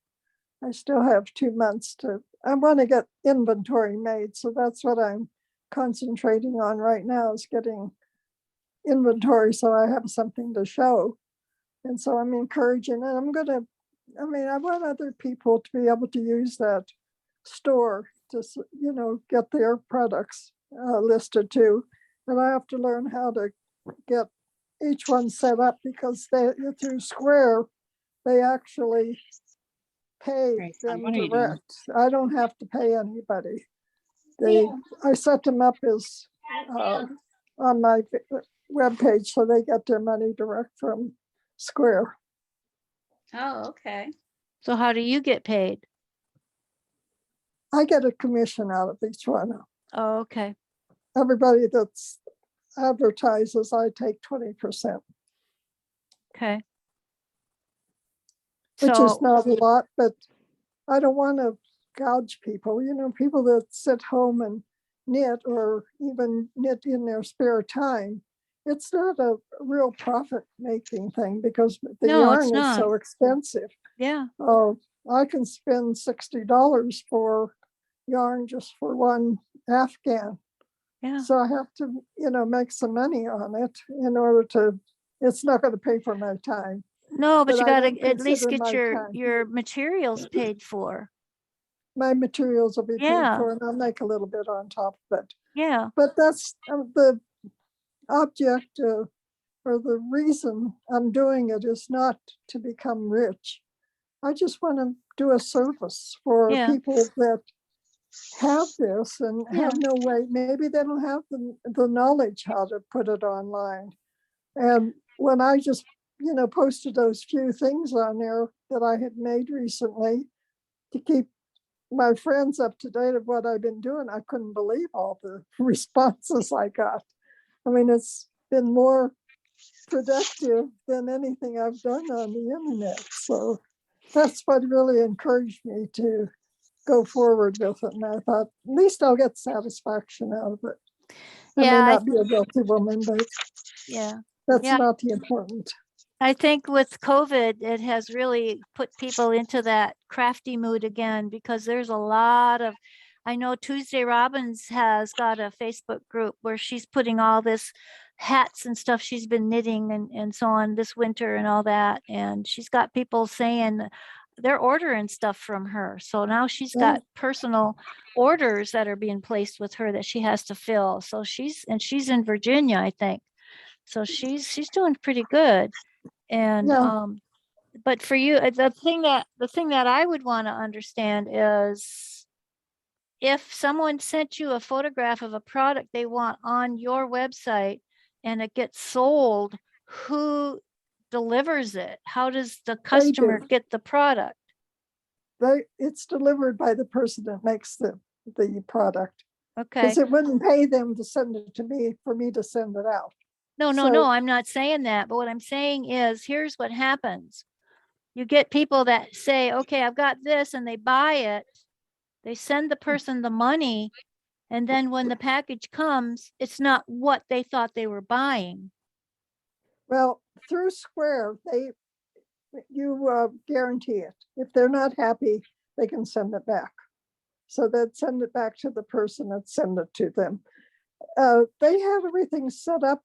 I still have 2 months I want to get inventory made. So that's what I'm concentrating on right now is getting inventory so I have something to show. And so I'm encouraging, and I want other people to be able to use that store to, get their products listed too. And I have to learn how to get each one set up because through Square, they actually pay Right, them what are you doing? direct. I don't have to pay anybody. Yeah. I set them up as on my webpage so they get their money direct from Square. Oh, okay. So how do you get paid? I get a commission out of each one. Oh, okay. Everybody that's advertises, I take 20%, Okay. which is So, not a lot, but I don't want to gouge people. People that sit home and knit or even knit in their spare time. It's not a real profit making thing because the No, it's yarn is not. so expensive. yeah, Oh, I can spend $60 for yarn just for one Afghan. yeah. So I have to, make some money on it in order to, it's not going to pay for my time. No, but But you I gotta don't at least consider get my your time. your materials paid for. My materials will be paid Yeah. for and I'll make a little bit on top of it. Yeah. But that's the object or the reason I'm doing it is not to become rich. I just want to do a service for Yeah. people that have this and Yeah. have no way, maybe they don't have the knowledge how to put it online. And when I just, posted those few things on there that I had made recently to keep my friends up to date of what I've been doing, I couldn't believe all the responses I got. I mean, it's been more productive than anything I've done on the internet. So that's what really encouraged me to go forward with it. And I thought, at least I'll get satisfaction out of it. I may Yeah, not be a wealthy woman, but yeah. that's Yeah. not the important. I think with COVID, it has really put people into that crafty mood again because there's a lot of, I know Tuesday Robbins has got a Facebook group where she's putting all this hats and stuff she's been knitting and so on this winter and all that. And she's got people saying they're ordering stuff from her. So now she's Yeah. got personal orders that are being placed with her that she has to fill. So she's in Virginia, I think. So she's doing pretty good. And Yeah. but for you, the thing that I would want to understand is if someone sent you a photograph of a product they want on your website and it gets sold, who delivers it? How does the customer do. get the product? It's delivered by the person that makes the product Okay. because it wouldn't pay them to send it to me for me to send it out. No, So- I'm not saying that. But what I'm saying is, here's what happens. You get people that say, okay, I've got this, and they buy it. They send the person the money. And then when the package comes, it's not what they thought they were buying. Well, through Square, you guarantee it. If they're not happy, they can send it back. So they'd send it back to the person that sent it to them. They have everything set up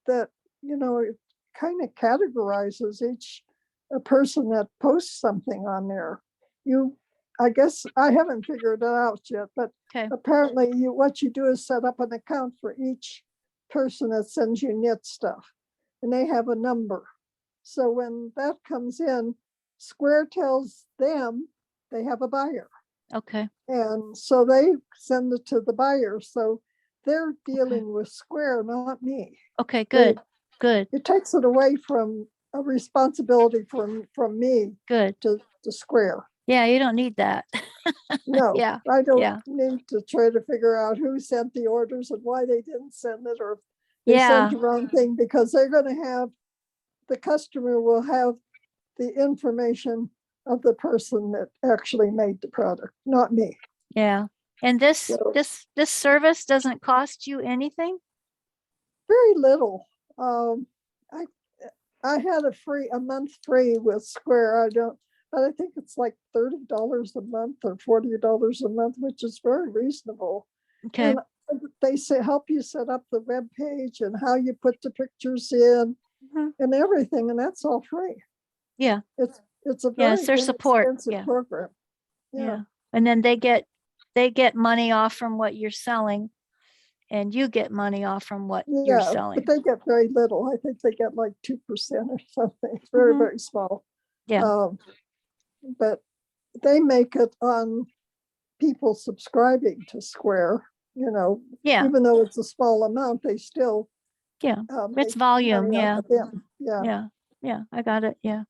that, it kind of categorizes each person that posts something on there. I guess I haven't figured it out yet, but Okay. apparently what you do is set up an account for each person that sends you knit stuff. And they have a number. So when that comes in, Square tells them they have a buyer. Okay. And so they send it to the buyer. So they're dealing with Square, not me. Okay, good, good, It takes it away from a responsibility from me good. to Square. Yeah, you don't need that. No, Yeah, I don't yeah. need to try to figure out who sent the orders and why they didn't send it, or if they Yeah, sent the wrong thing, because they're going to have, the customer will have the information of the person that actually made the product, not me. yeah. And this, So this service doesn't cost you anything? very little. I I had a month free with Square. I don't, but I think it's like $30 a month or $40 a month, which is very reasonable. Okay, And they say help you set up the web page and how you put the pictures in Mhm. and everything, and that's all free. yeah, It's a yeah, very it's their support, inexpensive yeah. program. Yeah. And then they get money off from what you're selling, and you get money off from what you're Yeah, selling. but they get very little. I think they get like 2% or something. It's very, Mhm. very small. Yeah. But they make it on people subscribing to Square, Yeah, even though it's a small amount, they still yeah. make It's volume, money yeah, off of them. Yeah, yeah, yeah. I got it, yeah.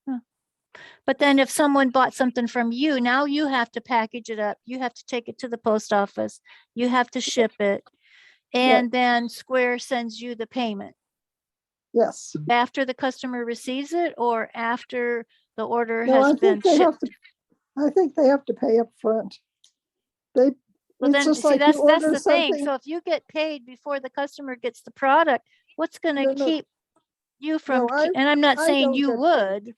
Huh. But then if someone bought something from you, now you have to package it up. You have to take it to the post office. You have to ship it. And then Square sends you the payment yes. after the customer receives it or after the order No, has been shipped. I think they have to pay up front. It's Well, then, just see, like you that's order the thing. something. So if you get paid before the customer gets the product, what's gonna No, no, keep you from, no, and I'm not I saying don't you get paid. would,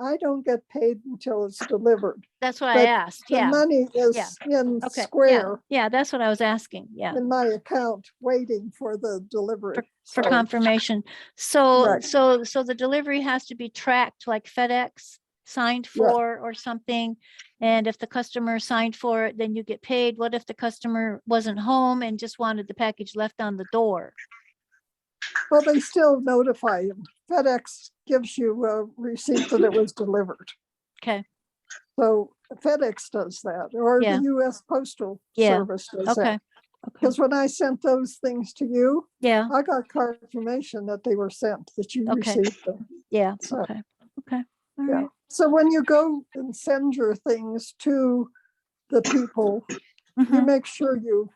I don't get paid until it's delivered. that's what I But asked, the yeah, money is in okay, yeah, Square yeah, that's what I was asking, yeah, in my account waiting for the delivery. for So, confirmation. So, Right. so the delivery has to be tracked like FedEx, signed Yeah. for or something. And if the customer signed for it, then you get paid. What if the customer wasn't home and just wanted the package left on the door? Well, they still notify you. FedEx gives you a receipt that it was delivered. Okay, So FedEx does that, or Yeah. the US Postal Yeah. Service does okay, that. okay, Because when I sent those things to you, yeah, I got confirmation that they were sent, that you Okay. received them. yeah, So, okay, okay, all yeah. right. So when you go and send your things to the people, you Mhm, make sure you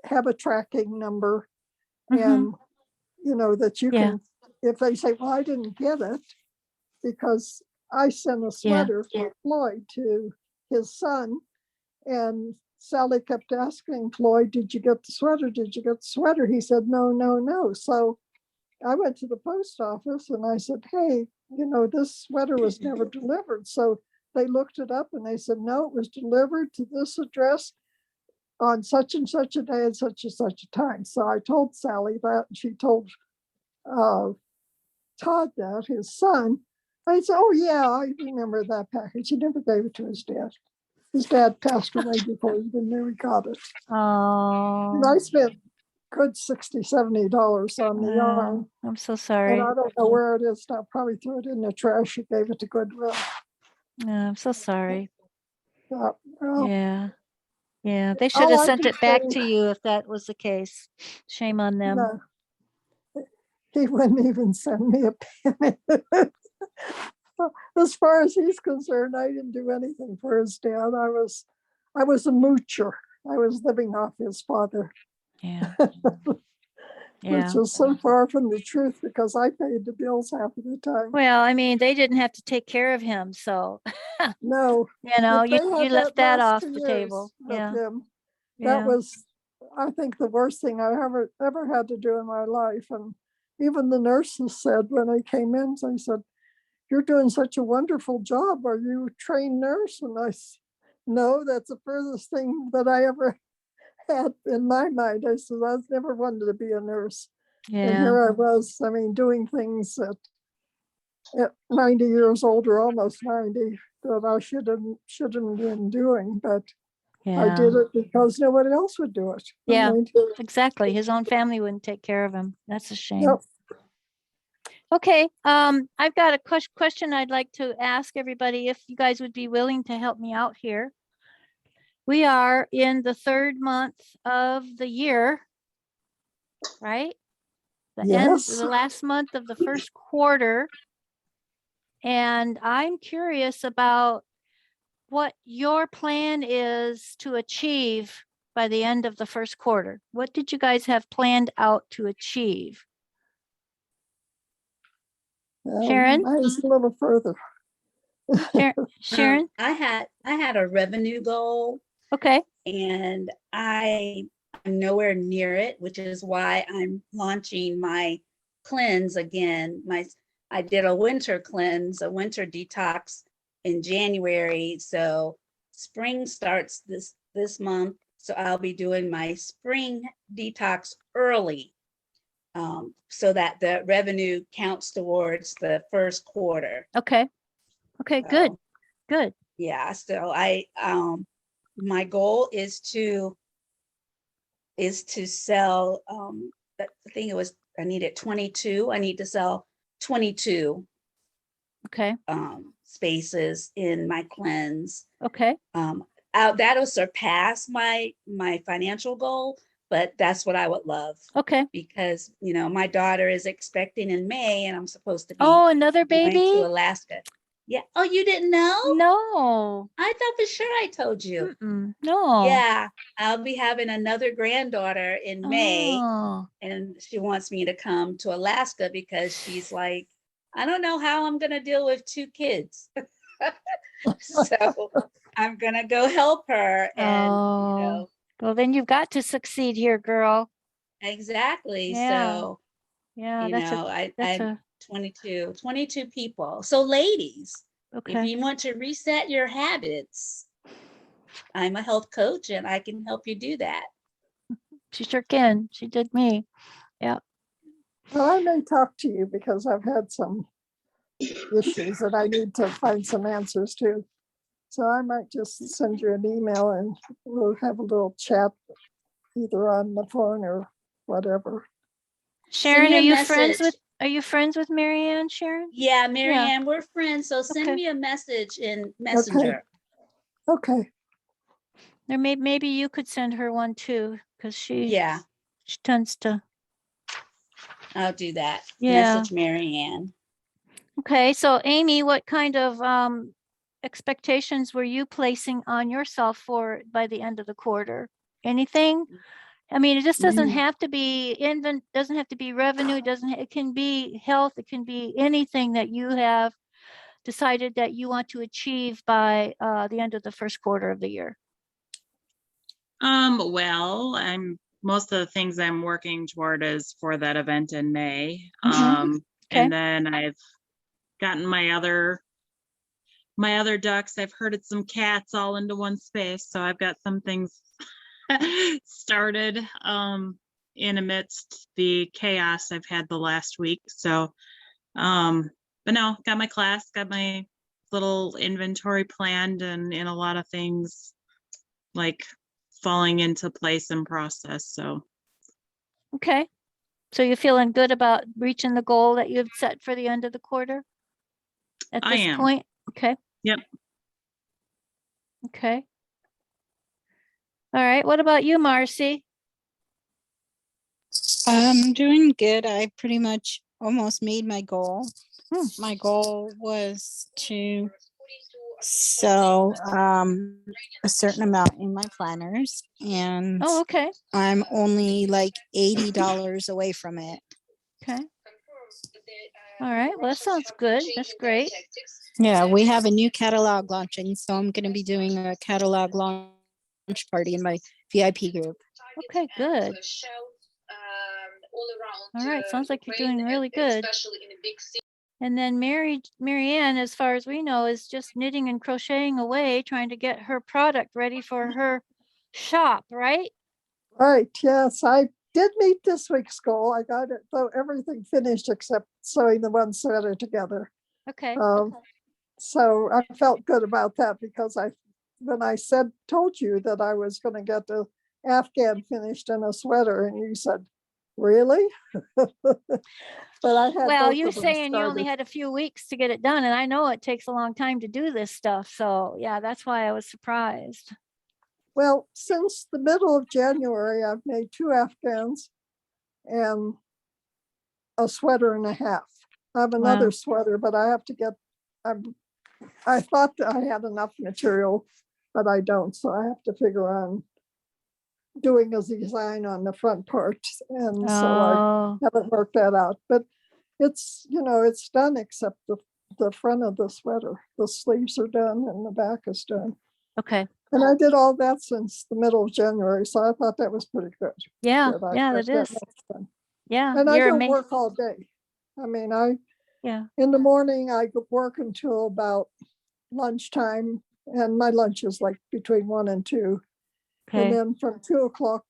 have a tracking number mhm. and, that you Yeah. can, if they say, well, I didn't get it, because I sent a sweater for Floyd to his son, and Sally kept asking Floyd, did you get the sweater? Did you get the sweater? He said, no, no, no. So I went to the post office and I said, hey, this sweater was never delivered. So they looked it up and they said, no, it was delivered to this address on such and such a day and such a time. So I told Sally that, and she told Todd that, his son. I said, oh yeah, I remember that package. He never gave it to his dad. His dad passed away before he even knew he got it. And I Oh, spent good $60, $70 on the yarn. I'm so And sorry. I don't know where it is now. Probably threw it in the trash or gave it to Goodwill. I'm so sorry. Well, Yeah. Yeah, they should all have I sent can it back say, to you if that was the case. Shame on them. no, he wouldn't even send me a penny. As far as he's concerned, I didn't do anything for his dad. I was a moocher. I was living off his father, Yeah, which yeah. was so far from the truth because I paid the bills half of the time. Well, I mean, they didn't have to take care of him, so, No, you know, if they you had left that last off 2 the years table. with Yeah, him, yeah. that was, I think, the worst thing I ever had to do in my life. And even the nurses said when they came in, they said, "You're doing such a wonderful job. Are you a trained nurse?" And I said, "No, that's the furthest thing that I ever had in my mind." I said, "I've never wanted to be a nurse." And Yeah, here I was, I mean, doing things at 90 years old, or almost 90, that I shouldn't been doing, but I yeah, did it because nobody else would do it. Yeah. I mean, exactly. His own family wouldn't take care of him. That's a shame. yep. Okay, I've got a question I'd like to ask everybody if you guys would be willing to help me out here. We are in the third month of the year, right? Yes. The last month of the first quarter. And I'm curious about what your plan is to achieve by the end of the first quarter. What did you guys have planned out to achieve? Sharon? Mine's a little further. Sharon? I had a revenue goal Okay, and I'm nowhere near it, which is why I'm launching my cleanse again. I did a winter cleanse, a winter detox in January. So spring starts this month. So I'll be doing my spring detox early, so that the revenue counts towards the first quarter. okay. Okay, good, So, good. yeah, so my goal is to sell, I think it was, I needed 22. I need to sell 22 Okay, spaces in my cleanse. okay, That'll surpass my financial goal, but that's what I would love, okay. because my daughter is expecting in May and I'm supposed to be Oh, another going to baby? Alaska. Yeah. Oh, you didn't know? No. I thought for sure I told you. No. Yeah, I'll be having another granddaughter in May, Oh, and she wants me to come to Alaska because she's like, I don't know how I'm gonna deal with 2 kids. So I'm gonna go help her, and oh. Well, then you've got to succeed here, girl. exactly. Yeah. So Yeah, I that's a 22 people. So ladies, if okay. you want to reset your habits, I'm a health coach and I can help you do that. She sure can. She did me. Yeah. Well, I may talk to you because I've had some issues that I need to find some answers to. So I might just send you an email and we'll have a little chat either on the phone or whatever. Sharon, me are a you friends with message. Marianne, Sharon? Yeah, Marianne, we're friends. So send Okay. me a message in Messenger. Okay. Or maybe you could send her one too, because she Yeah, tends to. I'll do that. Yeah. Message Marianne. Okay, so Amy, what kind of expectations were you placing on yourself for by the end of the quarter? Anything? I mean, it just doesn't have to be doesn't have to be revenue, it can be health, it can be anything that you have decided that you want to achieve by the end of the first quarter of the year. Well, most of the things I'm working toward is for that event in May. Okay. And then I've gotten my other ducks. I've herded some cats all into one space. So I've got some things started in amidst the chaos I've had the last week. So but no, got my class, got my little inventory planned, and in a lot of things like falling into place and process. So Okay. So you're feeling good about reaching the goal that you've set for the end of the quarter at I this am. point? Okay. Yep. Okay. All right. What about you, Marcy? I'm doing good. I pretty much almost made my goal. Hmm. My goal was to sell a certain amount in my planners, and Oh, okay. I'm only like $80 away from it. Okay. All right. Well, that sounds good. That's great. Yeah, we have a new catalog launching, so I'm going to be doing a catalog launch party in my VIP group. Okay, good. All right. Sounds like you're doing really good. And then Marianne, as far as we know, is just knitting and crocheting away, trying to get her product ready for her shop, right? Right. Yes, I did meet this week's goal. I got it, though, everything finished except sewing the one sweater together. Okay. So I felt good about that because when I told you that I was going to get the Afghan finished in a sweater, and you said, Really? But I had Well, both you're of them saying you only started. had a few weeks to get it done, and I know it takes a long time to do this stuff. So yeah, that's why I was surprised. Well, since the middle of January, I've made 2 Afghans and a sweater and a half. I have another Wow. sweater, but I have to get, I thought that I had enough material, but I don't. So I have to figure on doing a design on the front part. And so I Oh, haven't worked that out. But it's, it's done except the front of the sweater. The sleeves are done and the back is done. okay. And I did all that since the middle of January. So I thought that was pretty good. Yeah, that I yeah, got that that is. much done. Yeah, And I you're don't amazing. work all day. I mean, Yeah. in the morning, I could work until about lunchtime. And my lunch is like between 1 and 2. And Okay. then from 2 o'clock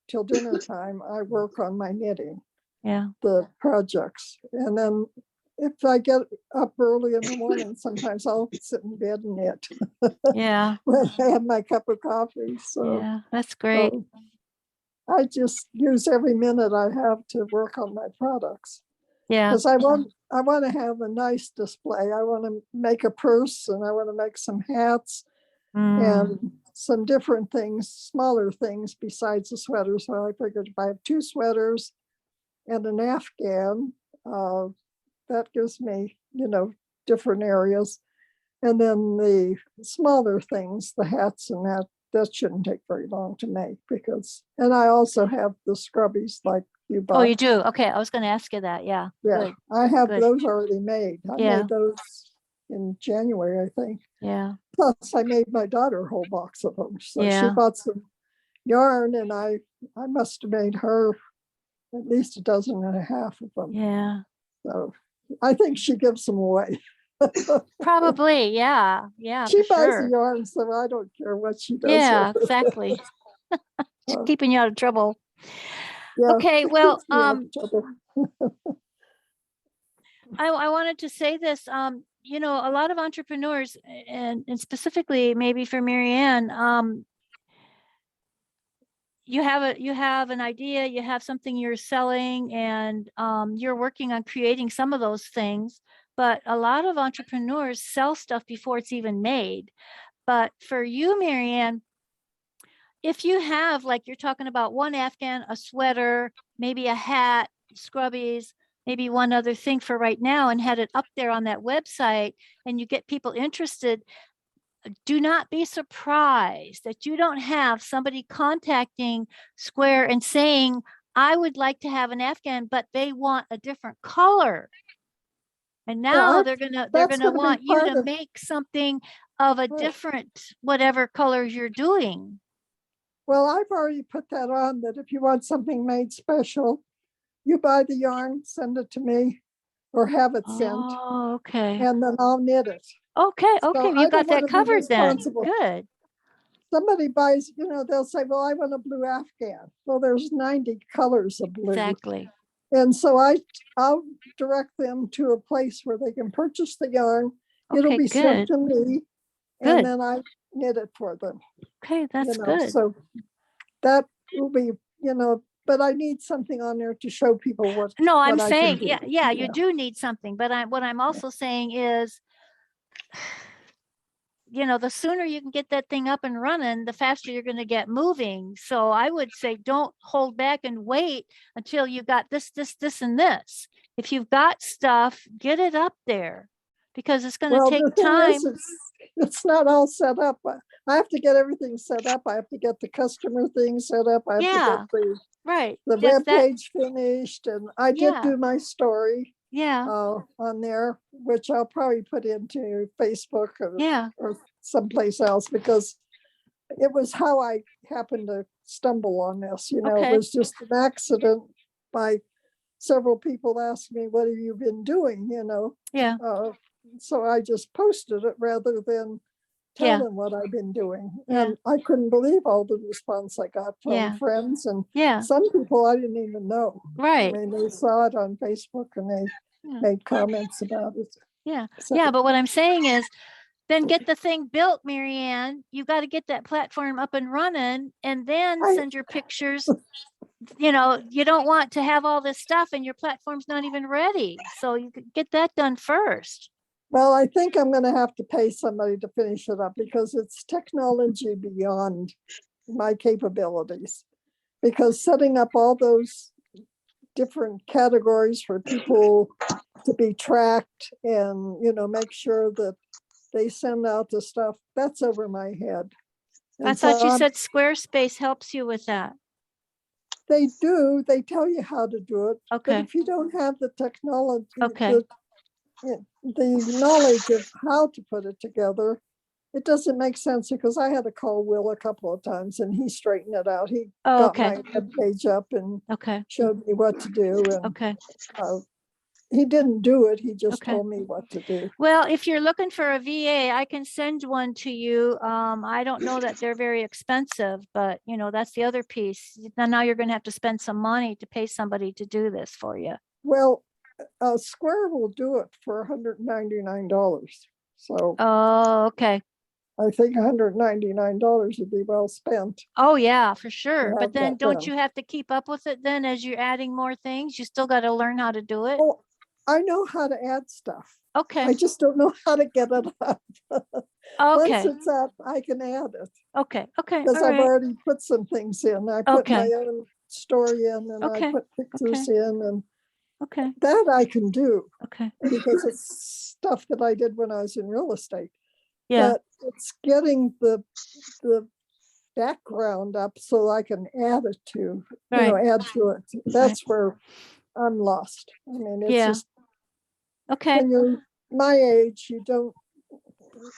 till dinner time, I work on my knitting, Yeah. the projects. And then if I get up early in the morning, sometimes I'll sit in bed and knit Yeah. when I have my cup of coffee. So, Yeah. That's great. I just use every minute I have to work on my products. Yeah. Because I want to have a nice display. I want to make a purse and I want to make some hats Mm, and some different things, smaller things besides the sweater. So I figured if I have 2 sweaters and an Afghan, that gives me, different areas. And then the smaller things, the hats and that shouldn't take very long to make and I also have the scrubbies like you Oh, you bought. do? Okay. I was going to ask you that. Yeah. Yeah, Good. I have Good. those already made. I Yeah. made those in January, I think. Yeah. Plus, I made my daughter a whole box of them. So she Yeah. bought some yarn, and I must have made her at least 12.5 of them. Yeah. So I think she gives them away. Probably. Yeah. Yeah, She for buys the sure. yarn, so I don't care what she does. Yeah, with it. exactly. Just Uh, keeping you out of trouble. yeah, Okay. Well, keeps me out of trouble. I wanted to say this, a lot of entrepreneurs and specifically maybe for Marianne, you have an idea, you have something you're selling and you're working on creating some of those things, but a lot of entrepreneurs sell stuff before it's even made. But for you, Marianne, if you have, like you're talking about, one Afghan, a sweater, maybe a hat, scrubbies, maybe one other thing for right now, and had it up there on that website, and you get people interested, do not be surprised that you don't have somebody contacting Square and saying, I would like to have an Afghan, but they want a different color. And now they're that's gonna gonna be want you part to of- make something of a Right. different whatever colors you're doing. Well, I've already put that on that if you want something made special, you buy the yarn, send it to me, or have it sent, Oh, okay. and then I'll knit it. Okay, So okay, I you got don't want that to be covered then. responsible. Good. Somebody buys, they'll say, well, I want a blue Afghan. Well, there's 90 colors of blue. Exactly. And so I'll direct them to a place where they can purchase the yarn. It'll Okay, be sent good. to me, Good. and then I knit it for them. Okay, that's good. So that will be, but I need something on there to show people what. No, I'm what I can saying, do. yeah, you do need something, but what I'm also saying is, the sooner you can get that thing up and running, the faster you're going to get moving. So I would say, don't hold back and wait until you got this, and this. If you've got stuff, get it up there because it's going to Well, take the thing time. is, it's not all set up. I have to get everything set up. I have to get the customer thing set up. I have Yeah, to get right. the web page finished. And I did do my story Yeah. on there, which I'll probably put into Facebook or someplace else because it was how I happened to stumble on this. It was just an accident by several people asked me, what have you been doing? Yeah. So I just posted it rather than tell them what I've been doing. Yeah. And I couldn't believe all the response I got from friends and some people I didn't even know. Right. I mean, they saw it on Facebook and they made comments about it. Yeah. So, yeah. But what I'm saying is, then get the thing built, Marianne. You got to get that platform up and running and then send your pictures. you know, you don't want to have all this stuff and your platform's not even ready. So you could get that done first. Well, I think I'm gonna have to pay somebody to finish it up because it's technology beyond my capabilities. Because setting up all those different categories for people to be tracked and, you know, make sure that they send out the stuff, that's over my head. I And thought so you I'm- said Squarespace helps you with that. they do, they tell you how to do it. But Okay. if you don't have the technology, Okay. the knowledge of how to put it together, it doesn't make sense because I had to call Will a couple of times and he straightened it out. He Oh, got okay. my web page up and Okay. showed me what to do. And Okay. he didn't do it. He just Okay. told me what to do. Well, if you're looking for a VA, I can send one to you. I don't know that they're very expensive, but you know, that's the other piece. Now you're going to have to spend some money to pay somebody to do this for you. Well, Square will do it for $199. So Oh, okay. I think $199 would be well spent. Oh, yeah, for sure. have But then that don't done. you have to keep up with it then as you're adding more things? You still got to learn how to do it. Oh, I know how to add stuff. Okay. I just don't know how to get it up. Once Okay. it's up, I can add it Okay. Okay. because All I've right. already put some things in. I put my Okay. own story in and Okay. I put pictures in, and Okay. that I can do Okay. because it's stuff that I did when I was in real estate. Yeah. But it's getting the background up so I can add it to, you know, Right. add to it. That's where I'm lost. I mean, it's Yeah. just Okay. when you're my age, you don't,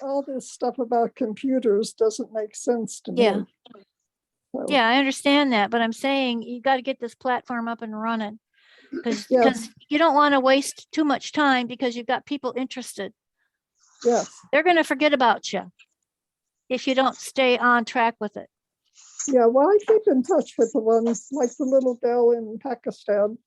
all this stuff about computers doesn't make sense to Yeah. me. So, Yeah, I understand that, but I'm saying you got to get this platform up and running because Yeah. you don't want to waste too much time because you've got people interested. yes, They're going to forget about you if you don't stay on track with it. yeah. Well, I keep in touch with the ones like the little Dell in Pakistan.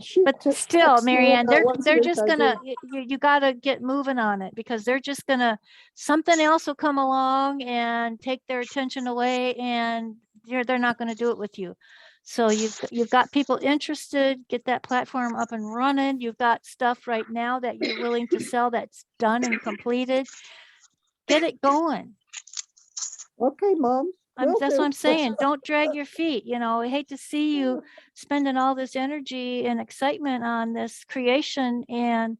She But texts still, me Marianne, about once a they're week just I gonna do. you got to get moving on it because they're just gonna something else will come along and take their attention away, and they're not going to do it with you. So you've got people interested. Get that platform up and running. You've got stuff right now that you're willing to sell that's done and completed. Get it going. Okay, Mom. Will That's do. what I'm saying. Don't drag your feet. You know, I hate to see you spending all this energy and excitement on this creation and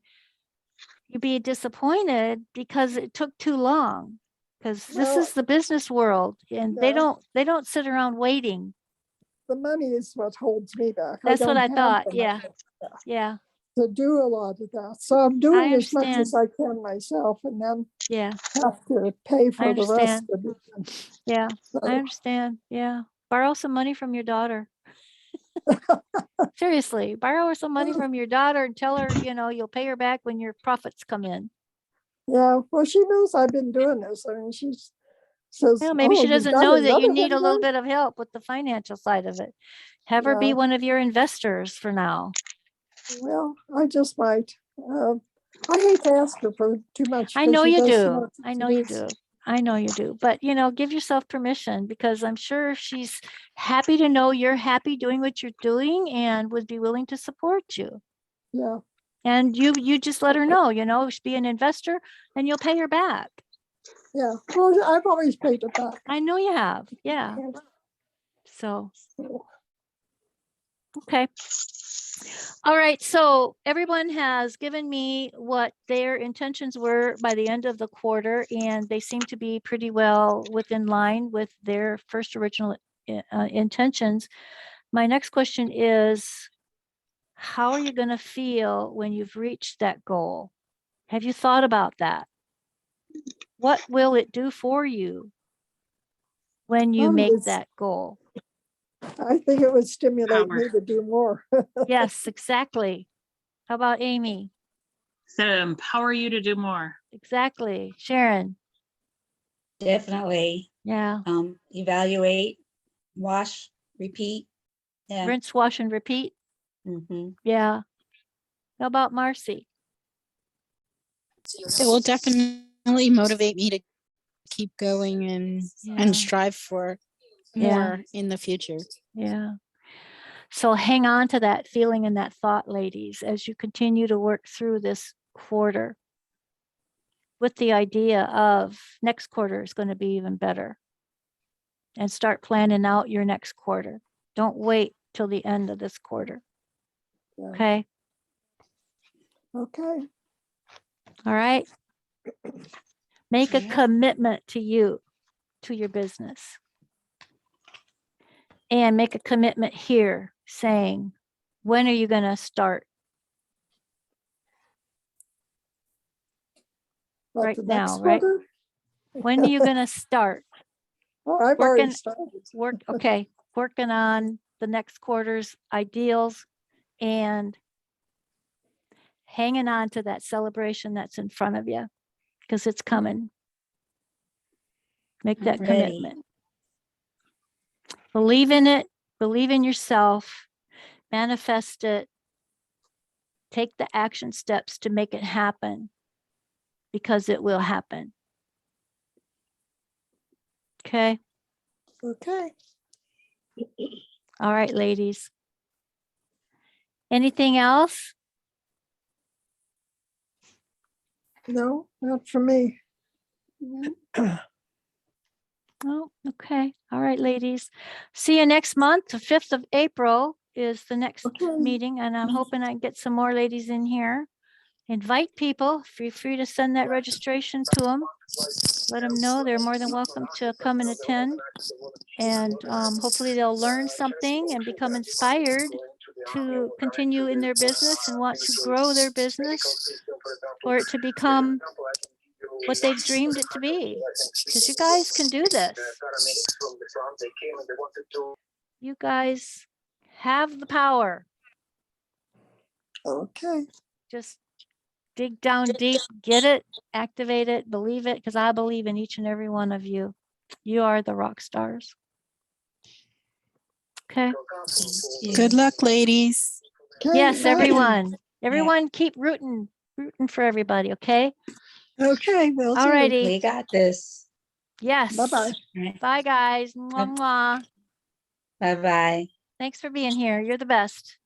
you be disappointed because it took too long. Because this Well, is the business world and yeah. they don't sit around waiting. The money is what holds me back. That's what don't I have thought. the Yeah. money Yeah. to do a lot of that. So I'm doing as much understand. as I can myself and then Yeah. have to pay for the rest understand. of it. Yeah. So, I understand. Yeah. Borrow some money from your daughter. Seriously, borrow some money from your daughter and tell her, you know, you'll pay her back when your profits come in. yeah, well, she knows I've been doing this. I mean, she says, Well, maybe "Oh, she you've doesn't got know that you another need one a little done?" bit of help with the financial side of it. Have her be Yeah. one of your investors for now. Well, I just might. I hate to ask her for too much. I 'cause know she you does so do. much I to know you do. do. I know you do. But, you know, give yourself permission because I'm sure she's happy to know you're happy doing what you're doing and would be willing to support you. Yeah, And you just let her know, you know, be an investor and you'll pay her back. yeah. Well, I've always paid it back. I know you have. Yeah. So, okay. All right. So everyone has given me what their intentions were by the end of the quarter, and they seem to be pretty well within line with their first original intentions. My next question is, how are you going to feel when you've reached that goal? Have you thought about that? What will it do for you when you make It's- that goal? I think it would stimulate Power. me to do more. Yes, exactly. How about Amy? So empower you to do more. Exactly. Sharon? Definitely. Yeah. Evaluate, wash, repeat. Yeah. Rinse, wash, and repeat. Mhm. Yeah. How about Marcy? It will definitely motivate me to keep going Yeah. and strive for Yeah. more in the future. Yeah. So hang on to that feeling and that thought, ladies, as you continue to work through this quarter with the idea of next quarter is going to be even better. And start planning out your next quarter. Don't wait till the end of this quarter. Yeah. Okay. Okay. All right. Make a Yeah. commitment to you, to your business. And make a commitment here saying, when are you going to start? What, Right the now, next right? quarter? When are you going to start? Oh, I've already Working- started. Okay. Working on the next quarter's ideals and hanging on to that celebration that's in front of you because it's coming. Make I'm that ready. commitment. Believe in it. Believe in yourself. Manifest it. Take the action steps to make it happen because it will happen. Okay. Okay. All right, ladies. Anything else? No, not for me. Oh, okay. All right, ladies. See you next month. The 5th of April is the next Okay. meeting, and I'm hoping I can get some more ladies in here. Invite people. Feel free to send that registration to them. Let them know they're more than welcome to come and attend. And hopefully they'll learn something and become inspired to continue in their business and want to grow their business for it to become what they've dreamed it to be. Because you guys can do this. You guys have the power. Okay. Just dig down deep, get it, activate it, believe it, because I believe in each and every one of you. You are the rock stars. Okay. Good luck, ladies. Okay, Yes, bye. everyone keep rooting for everybody. Okay. Okay, will All do. righty. We got this. Yes. Bye-bye. Bye, guys. Mwah, mwah. Bye-bye. Thanks for being here. You're the best.